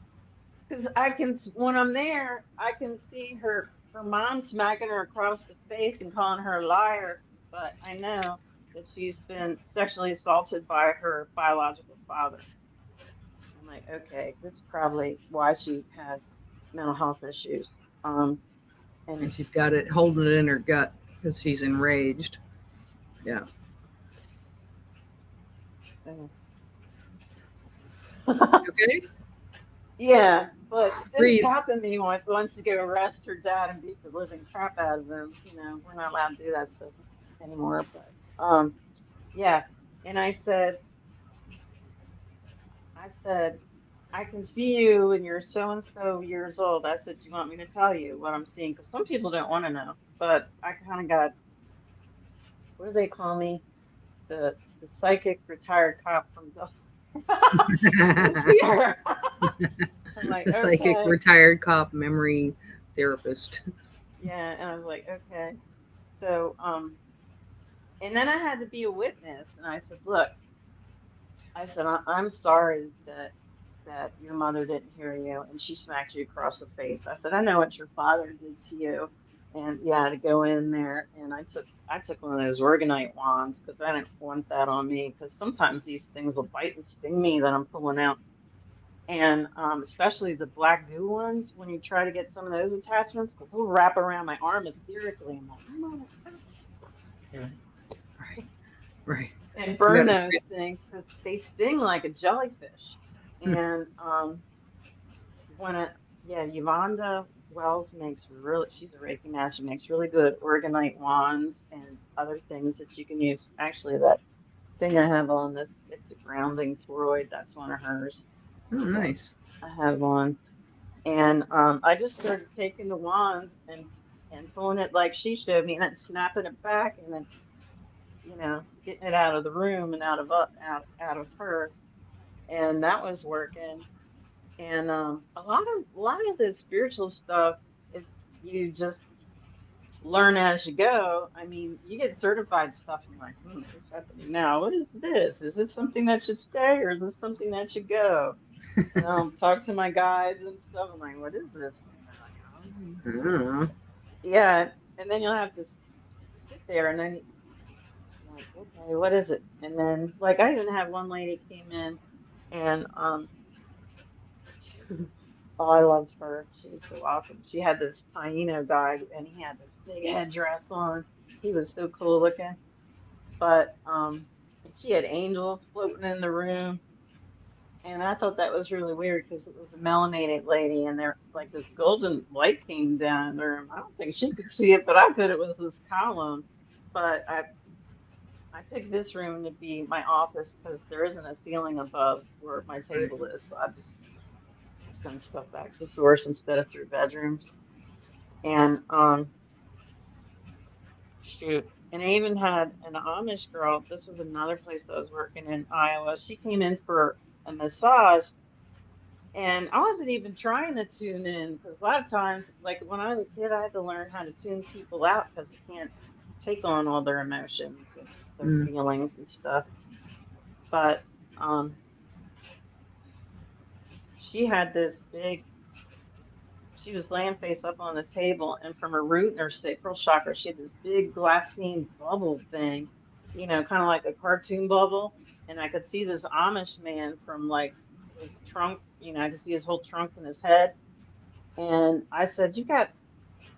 Because when I'm there, I can see her mom smacking her across the face and calling her a liar. But I know that she's been sexually assaulted by her biological father. I'm like, okay, this is probably why she has mental health issues. And And she's got it holding it in her gut because she's enraged. Yeah. Okay. yeah, but this Breathe. happened to me wants to go arrest her dad and beat the living crap out of him. You know, we're not allowed to do that stuff anymore. But yeah. And I said, I can see you and you're so and so years old. I said, do you want me to tell you what I'm seeing? Because some people don't want to know. But I kind of got, what do they call me? The psychic retired cop from to see her. I'm like, The psychic okay. retired cop memory therapist. Yeah, and I was like, okay. So, and then I had to be a witness, and I said, look, I said, I'm sorry that your mother didn't hear you, and she smacked you across the face. I said, I know what your father did to you, and yeah, to go in there, and I took one of those organite wands because I didn't want that on me because sometimes these things will bite and sting me that I'm pulling out. And especially the black goo ones, when you try to get some of those attachments, because they'll wrap around my arm etherically. I'm like, yeah. Right. Right. And You burn got those things because they sting like a jellyfish. to. And when it, yeah, Yolanda Wells makes really, she's a Reiki master, makes really good organite wands and other things that you can use. Actually, that thing I have on this, it's a grounding toroid. That's one of hers Oh, that nice. I have on. And I just started taking the wands and pulling it like she showed me, and then snapping it back, and then getting it out of the room and out of her, and that was working. And a lot of the spiritual stuff. you just learn as you go. I mean, you get certified stuff and you're like, what's happening now? What is this? Is this something that should stay or is this something that should go? And I'll talk to my guides and stuff. I'm like, what is this? And they're like, I don't know. yeah. And then you'll have to sit there and then you're like, okay, what is it? And then like I even had one lady came in and oh, I loved her. She was so awesome. She had this Taino guy and he had this big headdress on. He was so cool looking. But she had angels floating in the room. And I thought that was really weird because it was a melanated lady and there like this golden light came down in the room. I don't think she could see it, but I could. It was this column. But I picked this room to be my office because there isn't a ceiling above where my table is. So I just send stuff back to source instead of through bedrooms. And shoot. And I even had an Amish girl. This was another place I was working in Iowa. She came in for a massage, and I wasn't even trying to tune in because a lot of times, like when I was a kid, I had to learn how to tune people out because you can't take on all their emotions and their Mm. feelings and stuff. But she had this big. She was laying face up on the table, and from her root and her sacral chakra, she had this big glassine bubble thing, kind of like a cartoon bubble. And I could see this Amish man from like his trunk, I could see his whole trunk and his head. And I said,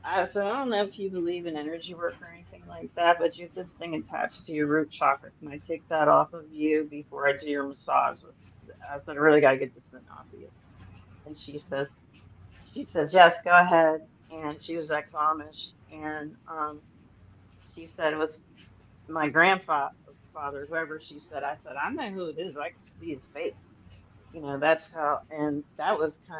I don't know if you believe in energy work or anything like that, but you have this thing attached to your root chakra. Can I take that off of you before I do your massage? I said, I really got to get this thing off of you. And she says, yes, go ahead. And she was ex-Amish. And she said it was my grandfather, whoever she said. I said, I know who it is. I can see his face. That's how, and that was so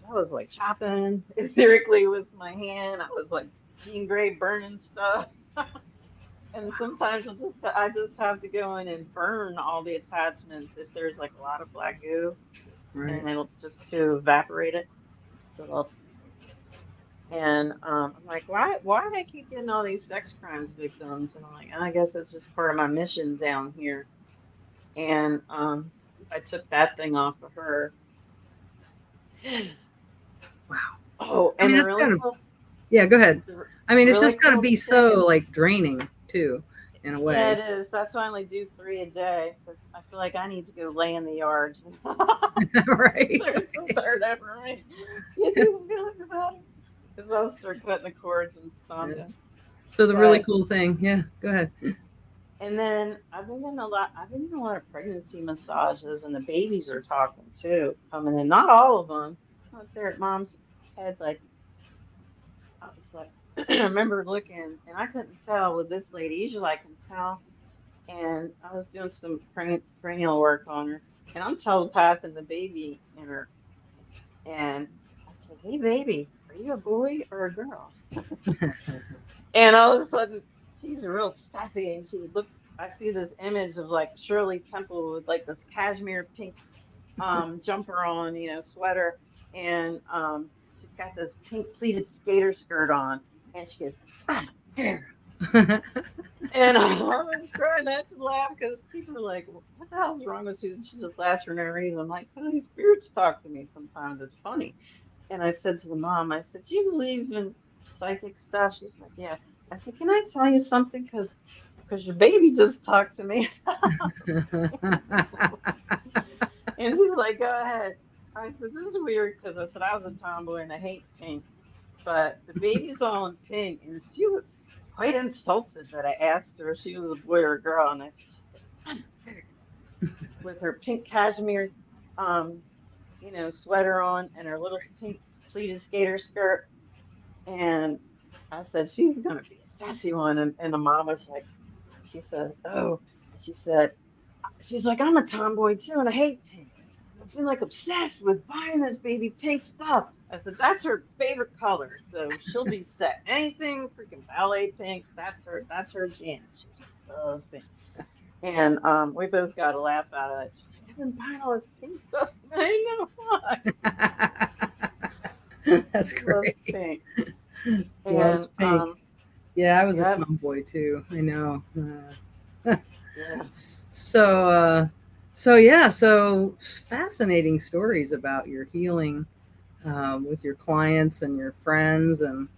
I was like chopping etherically with my hand. I was like Jean Grey burning stuff. And sometimes I just have to go in and burn all the attachments if there's like a lot of black goo, Right. and it'll just to evaporate it. So And I'm like, why do I keep getting all these sex crimes victims? And I'm like, I guess it's just part of my mission down here. And I took that thing off of her. Wow. Oh, I and mean, the that's really kind of, cool, yeah, go ahead. the I mean, it's really just got to cool be thing. so like draining too, in a Yeah, way. it is. That's why I only do 3 a day because I feel like I need to go lay in the yard. Right. There's some dirt everywhere. Get these feelings out. Because I'll start cutting the cords and Yeah. stomping. So the really But cool thing, yeah, go ahead. And then I've been getting a lot of pregnancy massages and the babies are talking too, coming in. Not all of them. It's not there at mom's head. Like, I was like, I remember looking and I couldn't tell with this lady. Usually I can tell. And I was doing some cranial work on her and I'm telepathing the baby in her. And I said, hey, baby, are you a boy or a girl? And all of a sudden, she's real sassy, and she would look. I see this image of like Shirley Temple with like this cashmere pink jumper on, sweater, and she's got this pink pleated skater skirt on, and she goes, ah, here. And I was trying not to laugh because people are like, what the hell's wrong with Susan? She just laughs for no reason. I'm like, because these spirits talk to me sometimes. It's funny. And I said to the mom, I said, do you believe in psychic stuff? She's like, yeah. I said, can I tell you something? Because your baby just talked to me. And she's like, go ahead. I said, this is weird because I said I was a tomboy and I hate pink. But the baby's all in pink. And she was quite insulted that I asked her if she was a boy or a girl. And she said, I'm very good. With her pink cashmere sweater on and her little pink pleated skater skirt. And I said, she's going to be a sassy one. And the mom was like, she said, oh, she said, she's like, I'm a tomboy too, and I hate pink. I've been like obsessed with buying this baby pink stuff. I said, that's her favorite color. So she'll be set. Anything freaking ballet pink, that's her jam. She just loves pink. And we both got a laugh out of it. She's like, I've been buying all this pink stuff. I know why. That's She loves great. pink. So that was And pink. Yeah, I was a yep, tomboy too. I know. yeah. So, so yeah, so fascinating stories about your healing with your clients and your friends. And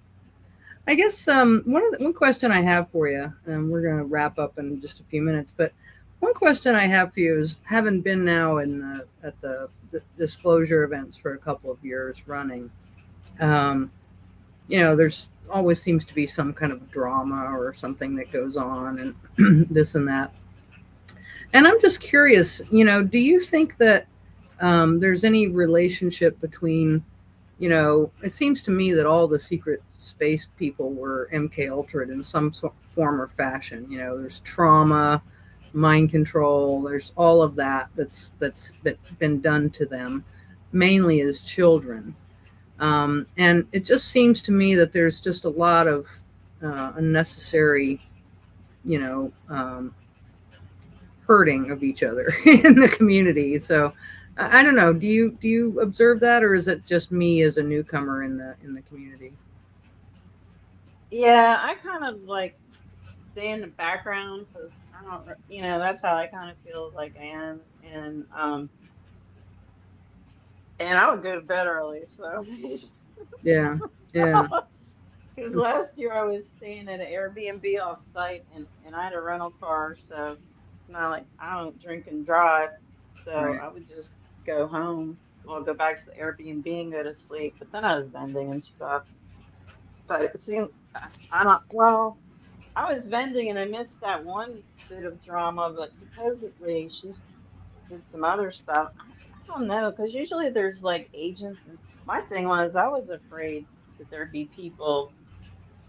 I guess one question I have for you, and we're going to wrap up in just a few minutes, but one question I have for you is, having been now in at the disclosure events for a couple of years running, um, there's always seems to be some kind of drama or something that goes on, and this and that. And I'm just curious, do you think that there's any relationship between, it seems to me that all the secret space people were MK Ultra'd in some form or fashion. There's trauma, mind control, there's all of that that's been done to them, mainly as children. And it just seems to me that there's just a lot of unnecessary, you know, um, hurting of each other in the community. So I don't know. Do you observe that, or is it just me as a newcomer in the community? Yeah, I kind of like stay in the background because I don't, that's how I kind of feel like I am. And I would go to bed early, so Yeah, yeah, because last year I was staying at an Airbnb off site and I had a rental car, so it's not like I don't drink and drive, so right. I would just go home. Well, go back to the Airbnb and go to sleep. But then I was vending and stuff. But it seemed I don't. Well, I was vending and I missed that one bit of drama, but supposedly she's did some other stuff. I don't know, because usually there's like agents, and my thing was I was afraid that there'd be people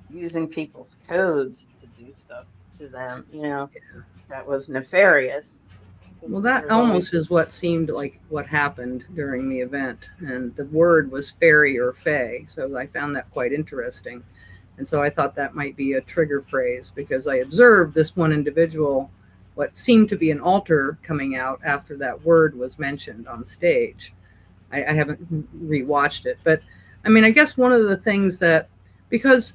using people's codes to do stuff to them, that was nefarious. Because Well, that there's always, almost is what seemed like what happened during the event, and the word was fairy or fae. So I found that quite interesting. And so I thought that might be a trigger phrase, because I observed this one individual, what seemed to be an altar coming out after that word was mentioned on stage. I haven't rewatched it, but I mean, I guess one of the things that, because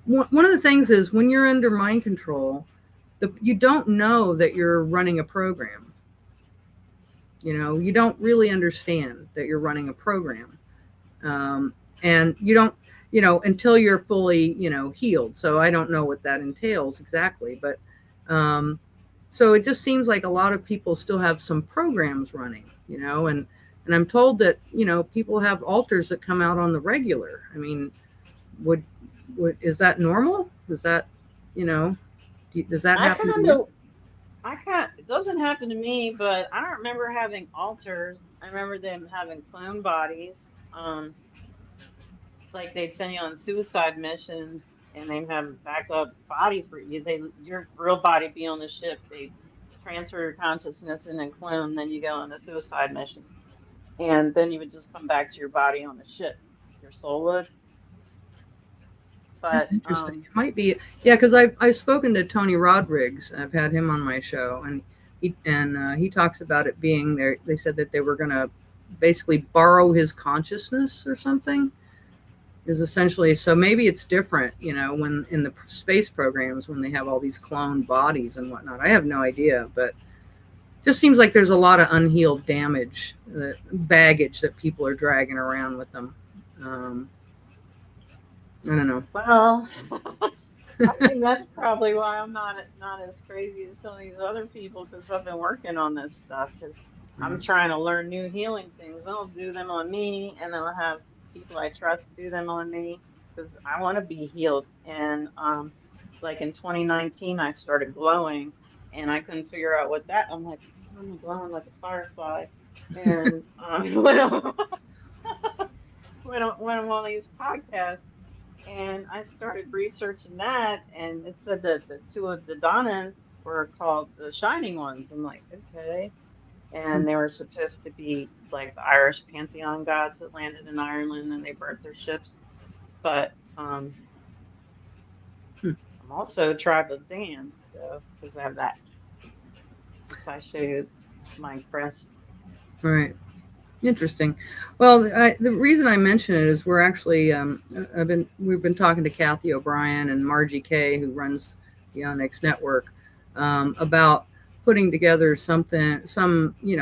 one of the things is when you're under mind control, you don't know that you're running a program. You don't really understand that you're running a program. And you don't, until you're fully, healed. So I don't know what that entails exactly, but so it just seems like a lot of people still have some programs running, and I'm told that, people have altars that come out on the regular. I mean, would, is that normal? Is that, does that I happen to kind you? of, it doesn't happen to me, but I don't remember having alters. I remember them having clone bodies. Um, like they'd send you on suicide missions and they'd have a backup body for you. Your real body be on the ship. They transfer your consciousness and then clone, then you go on a suicide mission. And then you would just come back to your body on the ship. Your soul would. That's But interesting. It might be, yeah, because I've spoken to Tony Rodriguez. I've had him on my show, and he talks about it being there. They said that they were going to basically borrow his consciousness or something. Is essentially, so maybe it's different, when in the space programs, when they have all these cloned bodies and whatnot. I have no idea, but just seems like there's a lot of unhealed damage, baggage that people are dragging around with them. I don't know. well, I think that's probably why I'm not as crazy as some of these other people because I've been working on this stuff because I'm trying to learn new healing things. I'll do them on me, and then I'll have people I trust do them on me because I want to be healed. And like in 2019, I started glowing, and I couldn't figure out what that. I'm like, I'm glowing like a firefly, and when I'm on these podcasts. And I started researching that, and it said that the Tuatha Dé Danann were called the Shining Ones. I'm like, okay. And they were supposed to be like the Irish pantheon gods that landed in Ireland and they burnt their ships. But I'm also a tribe of Dan, so because I have that. If I show you my crest, Right. Interesting. Well, the reason I mention it is we're actually we've been talking to Kathy O'Brien and Margie Kay, who runs the Onyx Network, about putting together some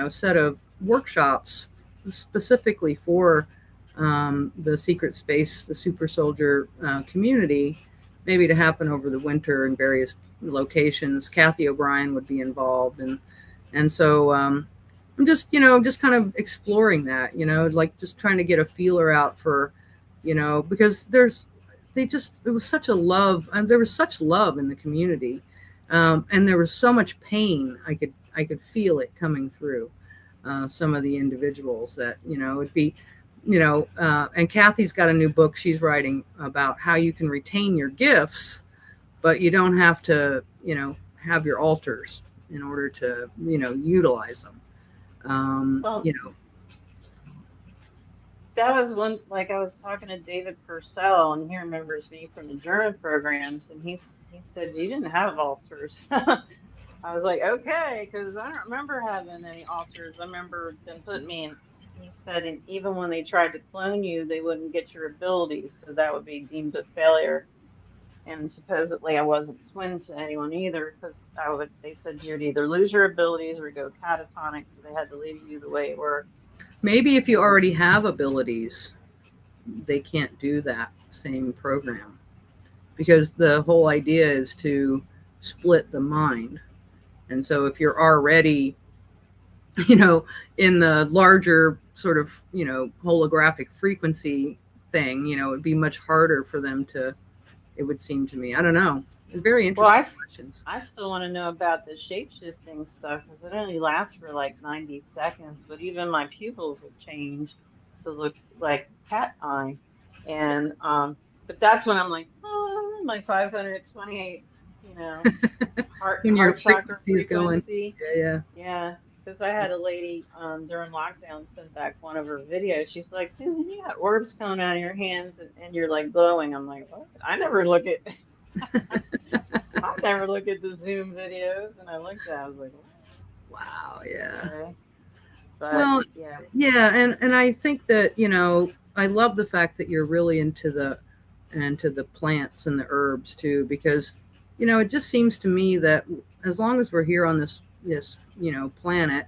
set of workshops specifically for the secret space, the super soldier community, maybe to happen over the winter in various locations. Kathy O'Brien would be involved, and so. I'm just kind of exploring that, like just trying to get a feeler out for, because it was such a love, and there was such love in the community. And there was so much pain. I could feel it coming through, some of the individuals that, it'd be, and Kathy's got a new book she's writing about how you can retain your gifts, but you don't have to, have your altars in order to, utilize them. Well, that was one, like I was talking to David Purcell, and he remembers me from the German programs, and he said, you didn't have altars. I was like, okay, because I don't remember having any altars. I remember them putting me in, he said, and even when they tried to clone you, they wouldn't get your abilities, so that would be deemed a failure. And supposedly I wasn't twin to anyone either, because they said you'd either lose your abilities or go catatonic, so they had to leave you the way you were. Maybe if you already have abilities, they can't do that same program, because the whole idea is to split the mind. And so if you're already, in the larger sort of, holographic frequency thing, it'd be much harder for them to, it would seem to me. I don't know. It's very interesting questions. I still want to know about the shape-shifting stuff, because it only lasts for like 90 seconds, but even my pupils will change to look like cat eye. And but that's when I'm like, oh, my 528, When your heart chakra frequency's going. frequency. Yeah. Yeah. Because I had a lady during lockdown send back one of her videos. She's like, Susan, you got orbs coming out of your hands, and you're like glowing. I'm like, what? I never look at the Zoom videos. And I looked at it, I was like, Wow. Yeah. okay. But Well, yeah. yeah. And I think that, I love the fact that you're really into the plants and the herbs too, because, it just seems to me that as long as we're here on this, planet,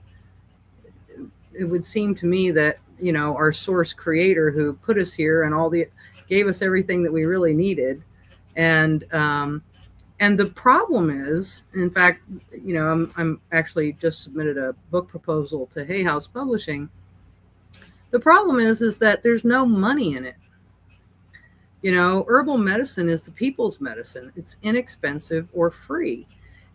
it would seem to me that, our source creator who put us here and gave us everything that we really needed. And the problem is, in fact, I'm actually just submitted a book proposal to Hay House Publishing. The problem is that there's no money in it. Herbal medicine is the people's medicine. It's inexpensive or free.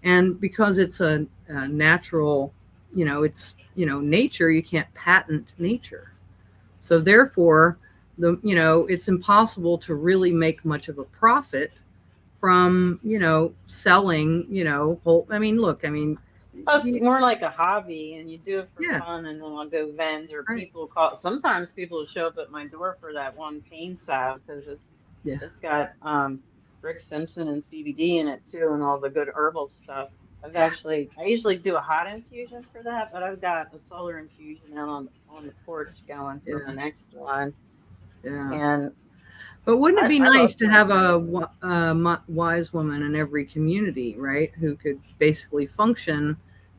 And because it's a natural, it's, nature, you can't patent nature. So therefore, it's impossible to really make much of a profit from, selling, whole, Well, it's more like a hobby, and you do it for yeah, fun, and then I'll go vent, or right. sometimes people will show up at my door for that one pain salve, because Yeah. it's got Rick Simpson and CBD in it too, and all the good herbal stuff. I usually do a hot infusion for that, but I've got a solar infusion out on the porch going for my next one. Yeah. And But wouldn't it be I nice love to have plants. a wise woman in every community, right? Who could basically function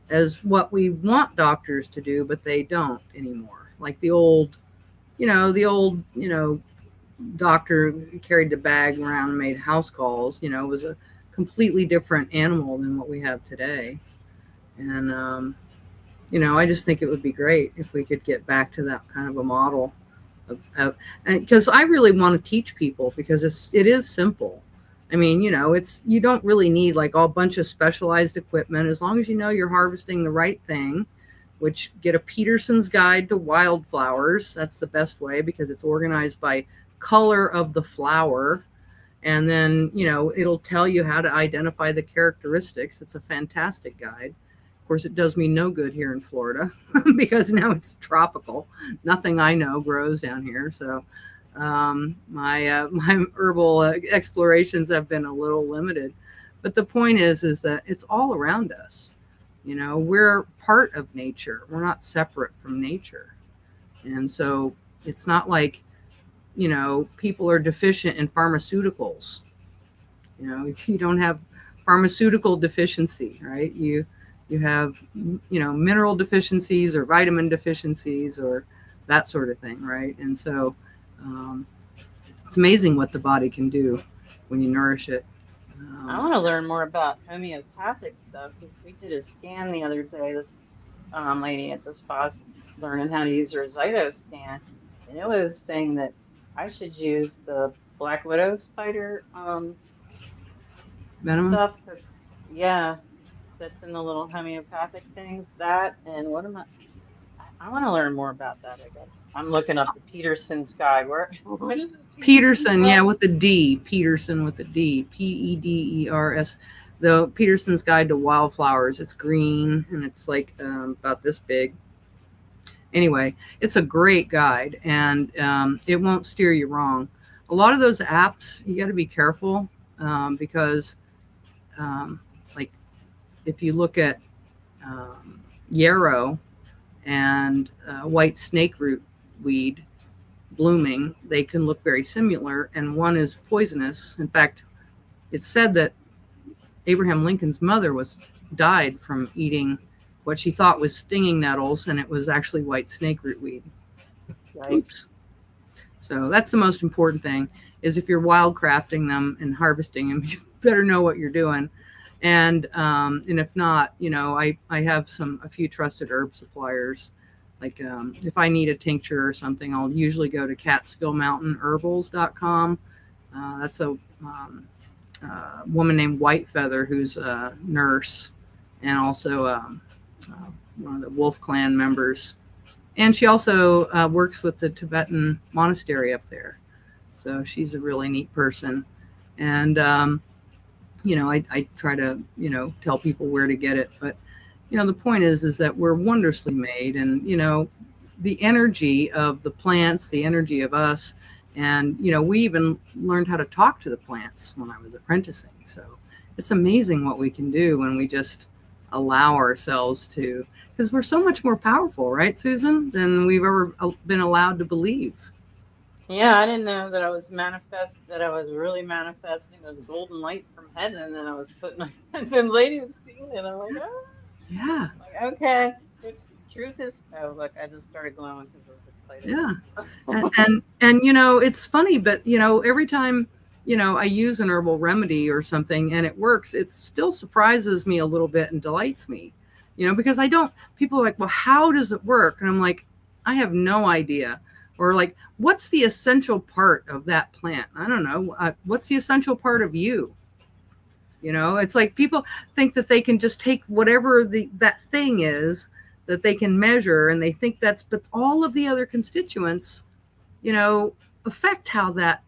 as what we want doctors to do, but they don't anymore. Like the old, doctor who carried the bag around and made house calls, was a completely different animal than what we have today. And, I just think it would be great if we could get back to that kind of a model of because I really want to teach people, because it is simple. You don't really need like a bunch of specialized equipment, as long as you're harvesting the right thing, which get a Peterson's Guide to Wildflowers. That's the best way, because it's organized by color of the flower. And then, it'll tell you how to identify the characteristics. It's a fantastic guide. Of course, it does me no good here in Florida because now it's tropical. Nothing I know grows down here. So my herbal explorations have been a little limited. But the point is that it's all around us. We're part of nature. We're not separate from nature. And so it's not like, people are deficient in pharmaceuticals. You don't have pharmaceutical deficiency, right? You have, mineral deficiencies or vitamin deficiencies or that sort of thing, right? And so it's amazing what the body can do when you nourish it. I want to learn more about homeopathic stuff because we did a scan the other day. This lady at the spa's learning how to use her Zyto scan, and it was saying that I should use the Black Widow spider Venom. stuff. 'Cause, yeah, that's in the little homeopathic things. That and what am I want to learn more about that. I guess I'm looking up the Peterson's guide. Where what is it? Peterson, yeah, with the D. Peterson with the D. Peders. The Peterson's Guide to Wildflowers. It's green and it's like about this big. Anyway, it's a great guide, and it won't steer you wrong. A lot of those apps, you got to be careful because, like, if you look at yarrow and white snake root weed blooming, they can look very similar, and one is poisonous. In fact, it's said that Abraham Lincoln's mother died from eating what she thought was stinging nettles, and it was actually white snake root weed. Right. Oops. So that's the most important thing, is if you're wildcrafting them and harvesting them, you better know what you're doing. And if not, I have a few trusted herb suppliers. Like if I need a tincture or something, I'll usually go to CatskillMountainHerbals.com. That's a woman named Whitefeather, who's a nurse and also one of the Wolf Clan members. And she also works with the Tibetan monastery up there. So she's a really neat person. And, I try to, tell people where to get it. But, the point is that we're wondrously made. And, the energy of the plants, the energy of us. And, we even learned how to talk to the plants when I was apprenticing. So it's amazing what we can do when we just allow ourselves to, because we're so much more powerful, right, Susan, than we've ever been allowed to believe. Yeah, I didn't know that I was really manifesting this golden light from heaven, and then I was putting my them ladies seeing it. I'm like, oh. Yeah. Like, okay. Truth is, oh look, I just started glowing because I was excited. Yeah. and it's funny, but every time I use an herbal remedy or something and it works, it still surprises me a little bit and delights me, because people are like, well, how does it work? And I'm like, I have no idea. Or like, what's the essential part of that plant? I don't know. What's the essential part of you? It's like people think that they can just take whatever that thing is that they can measure, and they think but all of the other constituents, affect how that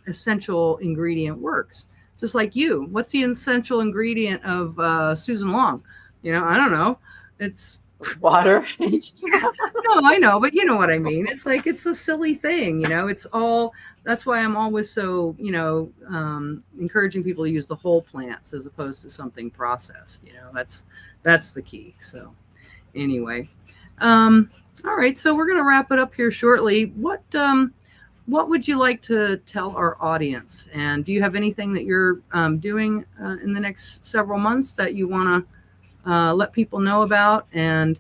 essential ingredient works. Just like you, what's the essential ingredient of Susan Long? I don't know. It's water. No, I know, but you know what I mean. It's like, it's a silly thing, it's all, that's why I'm always so, encouraging people to use the whole plants as opposed to something processed, that's the key. So anyway, all right, so we're going to wrap it up here shortly. What would you like to tell our audience? And do you have anything that you're doing in the next several months that you want to let people know about, and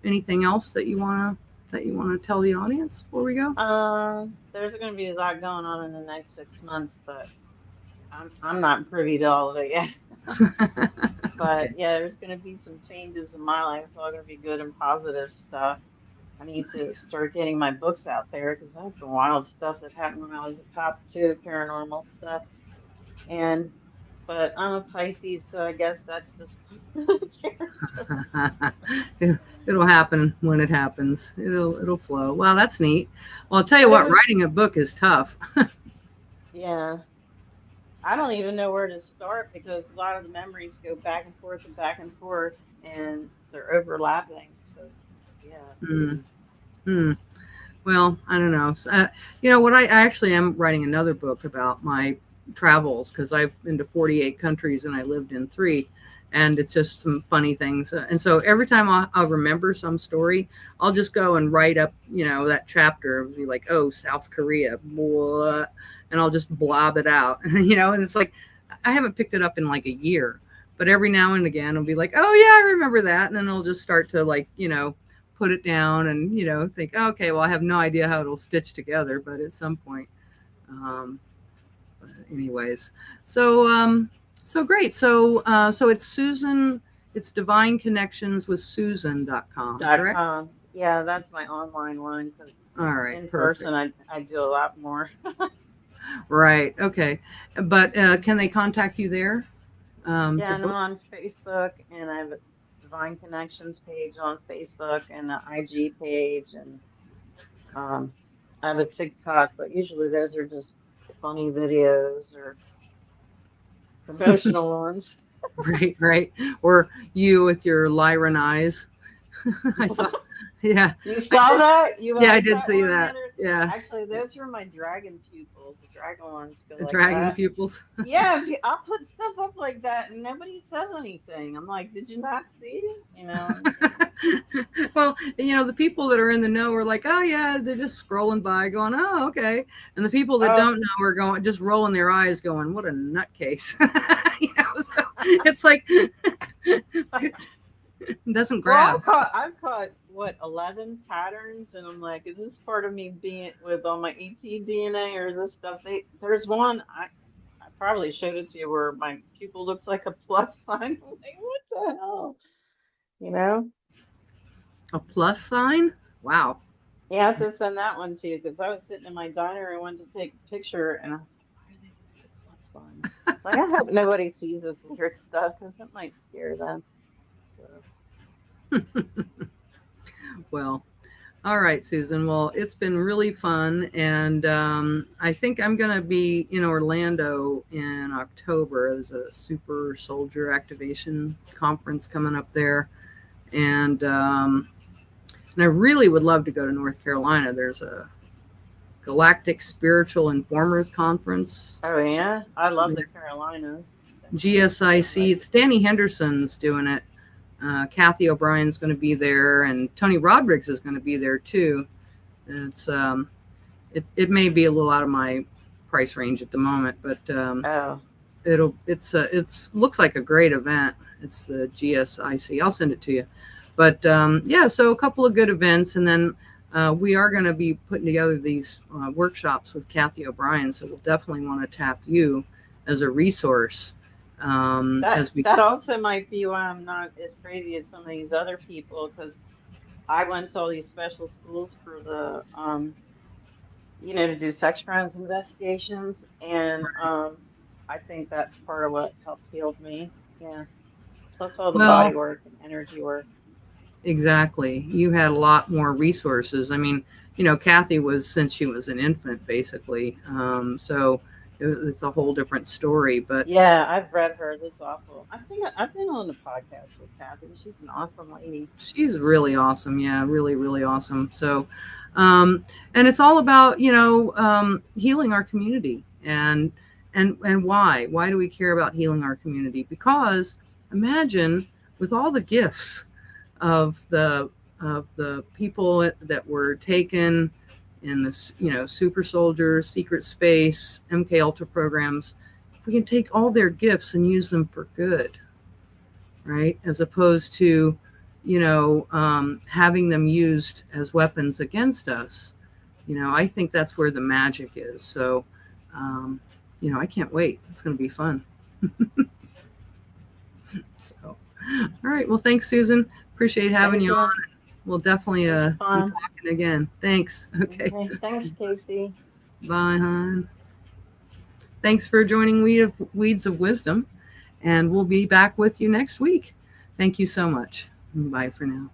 anything else that you want to tell the audience before we go? There's going to be a lot going on in the next 6 months, but I'm not privy to all of it yet. But Okay. yeah, there's going to be some changes in my life. It's all going to be good and positive stuff. I need to start getting my books out there because that's some wild stuff that happened when I was a cop too, paranormal stuff. But I'm a Pisces, so I guess that's just It'll happen when it happens. It'll flow. Wow, that's neat. Well, I'll tell you what, writing a book is tough. Yeah. I don't even know where to start because a lot of the memories go back and forth, and they're overlapping. So, yeah. Well, I don't know. So, what I actually am writing another book about my travels, because I've been to 48 countries and I lived in 3. And it's just some funny things. And so every time I'll remember some story, I'll just go and write up, that chapter and be like, oh, South Korea, blah, and I'll just blob it out, and it's like, I haven't picked it up in like a year, but every now and again I'll be like, oh yeah, I remember that. And then I'll just start to like, put it down and, think, okay, well, I have no idea how it'll stitch together, but at some point, but anyways, so great. So it's Susan, it's Divine Connections with Susan.com, correct? Yeah, that's my online one, because all right, in perfect. person I do a lot more. Right. Okay. But can they contact you there? Yeah, and I'm on Facebook, and I have a Divine Connections page on Facebook and an IG page, and I have a TikTok, but usually those are just funny videos or promotional ones. Right. Or you with your Lyran eyes. I saw. Yeah. You saw that? You yeah, I liked did that see one, that. Andrew? Yeah. Actually, those are my dragon pupils. The dragon ones go The like dragon that. pupils. Yeah, I'll put stuff up like that and nobody says anything. I'm like, did you not see? Well, the people that are in the know are like, oh yeah, they're just scrolling by going, oh, okay. And the people that don't know are going, just rolling their eyes going, what a nutcase. So it's like, it doesn't grab. Well, I've caught what, 11 patterns, and I'm like, is this part of me being with all my ET DNA, or is this stuff there's one I probably showed it to you where my pupil looks like a plus sign. I'm like, what the hell? A plus sign? Wow. Yeah, I have to send that one to you, because I was sitting in my diner and went to take a picture, and I was like, why are they doing the plus sign? Like, I hope nobody sees this weird stuff, because it might scare them. So. Well, all right, Susan. Well, it's been really fun. And I think I'm going to be in Orlando in October. There's a super soldier activation conference coming up there. And I really would love to go to North Carolina. There's a Galactic Spiritual Informers Conference. Oh, yeah? I love the Carolinas. GSIC. It's Danny Henderson's doing it. Kathy O'Brien's going to be there, and Tony Rodriguez is going to be there too. It's it may be a little out of my price range at the moment, but it's looks like a great event. It's the GSIC. I'll send it to you. But yeah, so a couple of good events, and then we are going to be putting together these workshops with Kathy O'Brien. So we'll definitely want to tap you as a resource. That also might be why I'm not as crazy as some of these other people, because I went to all these special schools for the to do sex crimes investigations, and I think that's part of what helped heal me. Yeah, plus all the body work and energy work. Exactly. You had a lot more resources. I mean, Kathy was since she was an infant, basically. So it's a whole different story. But yeah, I've read her. That's awful. I think I've been on the podcast with Kathy. She's an awesome lady. She's really awesome. Yeah, really, really awesome. So, and it's all about healing our community and why? Why do we care about healing our community? Because imagine with all the gifts of the people that were taken in this, super soldiers, secret space, MK Ultra programs, we can take all their gifts and use them for good, right? As opposed to, having them used as weapons against us. I think that's where the magic is. So, I can't wait. It's going to be fun. So, all right. Well, thanks, Susan. Appreciate having you on. We'll definitely be talking again. Thanks. Okay. Thanks, Casey. Bye, hon. Thanks for joining Weeds of Wisdom, and we'll be back with you next week. Thank you so much. Bye for now.